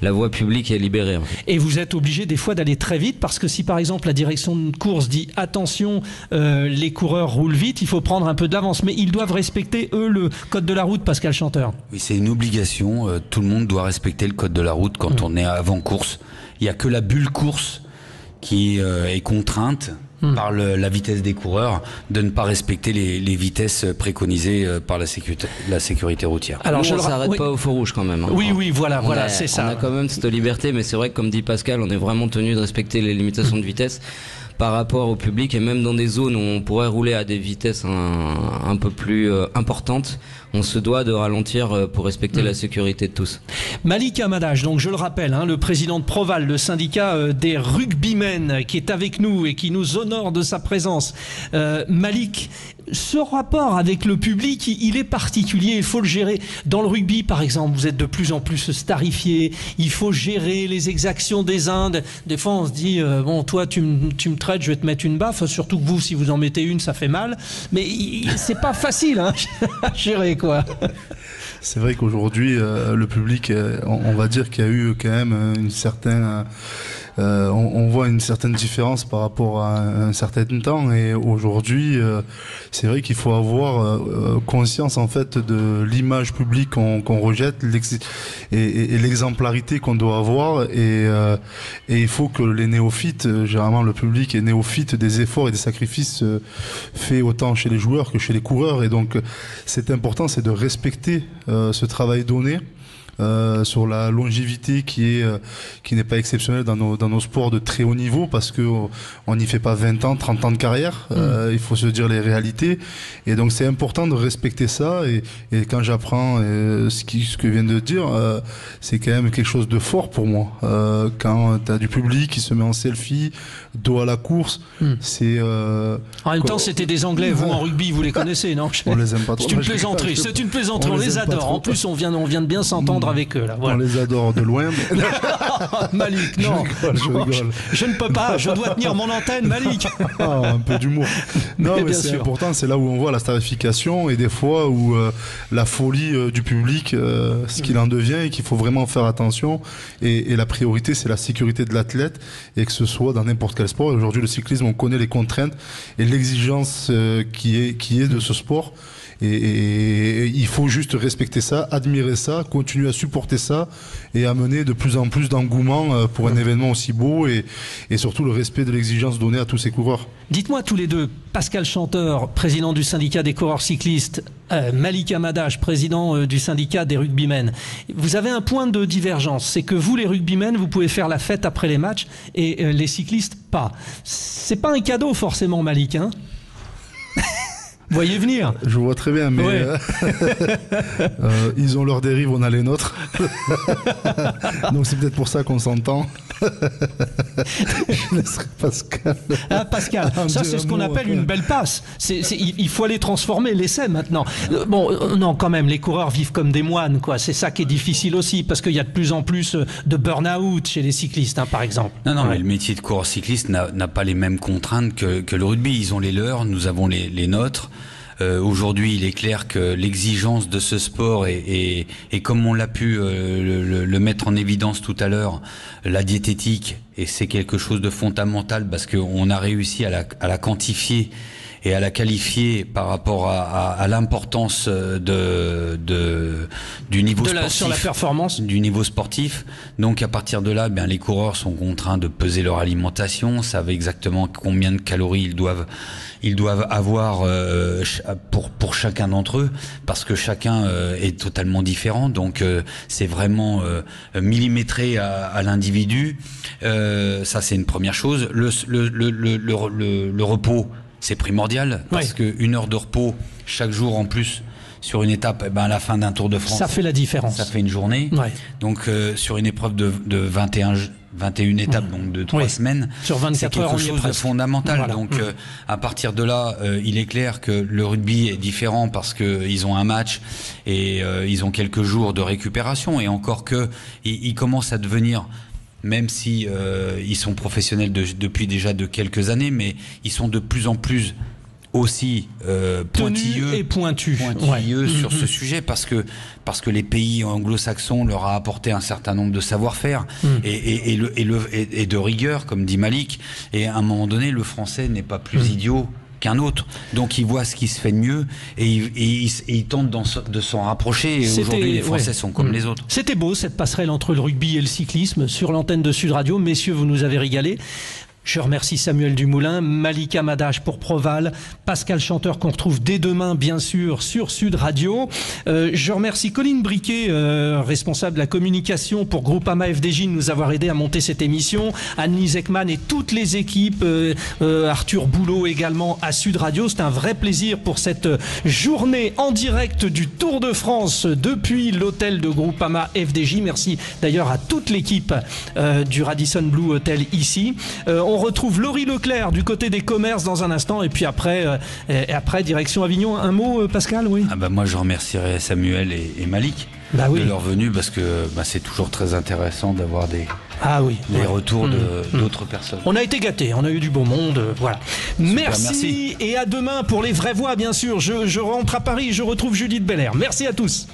la voie publique est libérée. Et vous êtes obligé des fois d'aller très vite parce que si par exemple la direction de course dit attention, les coureurs roulent vite, il faut prendre un peu d'avance, mais ils doivent respecter eux le code de la route, Pascal Chanteur. Oui, c'est une obligation, tout le monde doit respecter le code de la route quand on est avant course. Il y a que la bulle course qui est contrainte par la vitesse des coureurs de ne pas respecter les vitesses préconisées par la sécurité routière. Alors on ne s'arrête pas au feu rouge quand même. Hein. Oui, voilà, c'est ça. On a quand même cette liberté, mais c'est vrai que comme dit Pascal, on est vraiment tenu de respecter les limitations de vitesse par rapport au public, et même dans des zones où on pourrait rouler à des vitesses un peu plus importantes, on se doit de ralentir pour respecter la sécurité de tous. Malik Hamadage, donc je le rappelle, le président de Proval, le syndicat des rugbymen, qui est avec nous et qui nous honore de sa présence. Malik, ce rapport avec le public, il est particulier, il faut le gérer. Dans le rugby, par exemple, vous êtes de plus en plus starifié, il faut gérer les exactions des uns. Des fois, on se dit, bon, toi, tu me traites, je vais te mettre une baffe, surtout que vous, si vous en mettez une, ça fait mal. Mais c'est pas facile à gérer, quoi. C'est vrai qu'aujourd'hui, le public, on va dire qu'il y a eu quand même une certaine... on voit une certaine différence par rapport à un certain temps, et aujourd'hui c'est vrai qu'il faut avoir conscience en fait de l'image publique qu'on rejette et l'exemplarité qu'on doit avoir, et il faut que les néophytes, généralement le public est néophyte des efforts et des sacrifices faits autant chez les joueurs que chez les coureurs, et donc c'est important, c'est de respecter ce travail donné. Sur la longévité qui n'est pas exceptionnelle dans nos sports de très haut niveau, parce que on n'y fait pas 20 ans, 30 ans de carrière, il faut se dire les réalités, et donc c'est important de respecter ça, et quand j'apprends ce que vient de dire, c'est quand même quelque chose de fort pour moi, quand tu as du public qui se met en selfie, dos à la course, c'est... En même temps, c'était des Anglais, vous en rugby, vous les connaissez, non? On les aime pas trop. C'est une plaisanterie, c'est une plaisanterie, on les adore. En plus, on vient de bien s'entendre avec eux là. Voilà. On les adore de loin. Mais... Malik, non. Je rigole. Je ne peux pas, je dois tenir mon antenne, Malik. Un peu d'humour. Non, mais c'est important, c'est là où on voit la starification, et des fois où la folie du public, ce qu'il en devient, et qu'il faut vraiment faire attention. Et la priorité, c'est la sécurité de l'athlète, et que ce soit dans n'importe quel sport. Et aujourd'hui, le cyclisme, on connaît les contraintes et l'exigence qui est de ce sport. Et il faut juste respecter ça, admirer ça, continuer à supporter ça, et amener de plus en plus d'engouement pour un événement aussi beau, et surtout le respect de l'exigence donnée à tous ces coureurs. Dites-moi tous les deux, Pascal Chanteur, président du syndicat des coureurs cyclistes, Malik Hamadage, président du syndicat des rugbymen, vous avez un point de divergence, c'est que vous, les rugbymen, vous pouvez faire la fête après les matchs, et les cyclistes pas. C'est pas un cadeau forcément, Malik, hein? Voyez venir. Je vois très bien, mais ouais. Ils ont leurs dérives, on a les nôtres. Donc c'est peut-être pour ça qu'on s'entend. Je laisserai Pascal. Ah, Pascal, ça c'est ce qu'on appelle une belle passe. Il faut aller transformer l'essai maintenant. Bon, non, quand même, les coureurs vivent comme des moines, quoi. C'est ça qui est difficile aussi, parce qu'il y a de plus en plus de burn-out chez les cyclistes, hein, par exemple. Non, mais le métier de coureur cycliste n'a pas les mêmes contraintes que le rugby. Ils ont les leurs, nous avons les nôtres. Aujourd'hui, il est clair que l'exigence de ce sport et comme on l'a pu le mettre en évidence tout à l'heure, la diététique, et c'est quelque chose de fondamental parce qu'on a réussi à la quantifier et à la qualifier par rapport à l'importance du niveau sportif, sur la performance du niveau sportif. Donc à partir de là, les coureurs sont contraints de peser leur alimentation, savent exactement combien de calories ils doivent avoir pour chacun d'entre eux, parce que chacun est totalement différent. Donc c'est vraiment millimétré à l'individu. Ça c'est une première chose. Le repos, c'est primordial, parce qu'une heure de repos chaque jour en plus sur une étape, à la fin d'un Tour de France, ça fait la différence. Ça fait une journée. Ouais. Donc sur une épreuve de 21 étapes, donc de 3 semaines, sur 24 heures, c'est quelque chose de fondamental. Voilà. Donc à partir de là, il est clair que le rugby est différent parce qu'ils ont un match et ils ont quelques jours de récupération, et encore que ils commencent à devenir, même si ils sont professionnels depuis déjà de quelques années, mais ils sont de plus en plus aussi pointilleux et pointus sur ce sujet, parce que les pays anglo-saxons leur a apporté un certain nombre de savoir-faire et de rigueur, comme dit Malik, et à un moment donné, le français n'est pas plus idiot qu'un autre, donc il voit ce qui se fait de mieux et il tente de s'en rapprocher, et aujourd'hui les Français sont comme les autres. C'était beau cette passerelle entre le rugby et le cyclisme sur l'antenne de Sud Radio. Messieurs, vous nous avez régalé. Je remercie Samuel Dumoulin, Malik Hamadage pour Proval, Pascal Chanteur qu'on retrouve dès demain bien sûr sur Sud Radio. Je remercie Colline Briquet, responsable de la communication pour Groupama FDJ, de nous avoir aidé à monter cette émission. Anne-Lise Ekman et toutes les équipes, Arthur Boulot également à Sud Radio. C'est un vrai plaisir pour cette journée en direct du Tour de France depuis l'hôtel de Groupama FDJ. Merci d'ailleurs à toute l'équipe du Radisson Blu Hotel ici. On retrouve Laurie Leclerc du côté des commerces dans un instant. Et puis après, direction Avignon. Un mot, Pascal, oui. Moi, je remercierai Samuel et Malik de leur venue parce que c'est toujours très intéressant d'avoir des retours d'autres personnes. On a été gâtés, on a eu du beau monde, voilà. Super, merci et à demain pour les vraies voix, bien sûr. Je rentre à Paris, je retrouve Judith Belair. Merci à tous.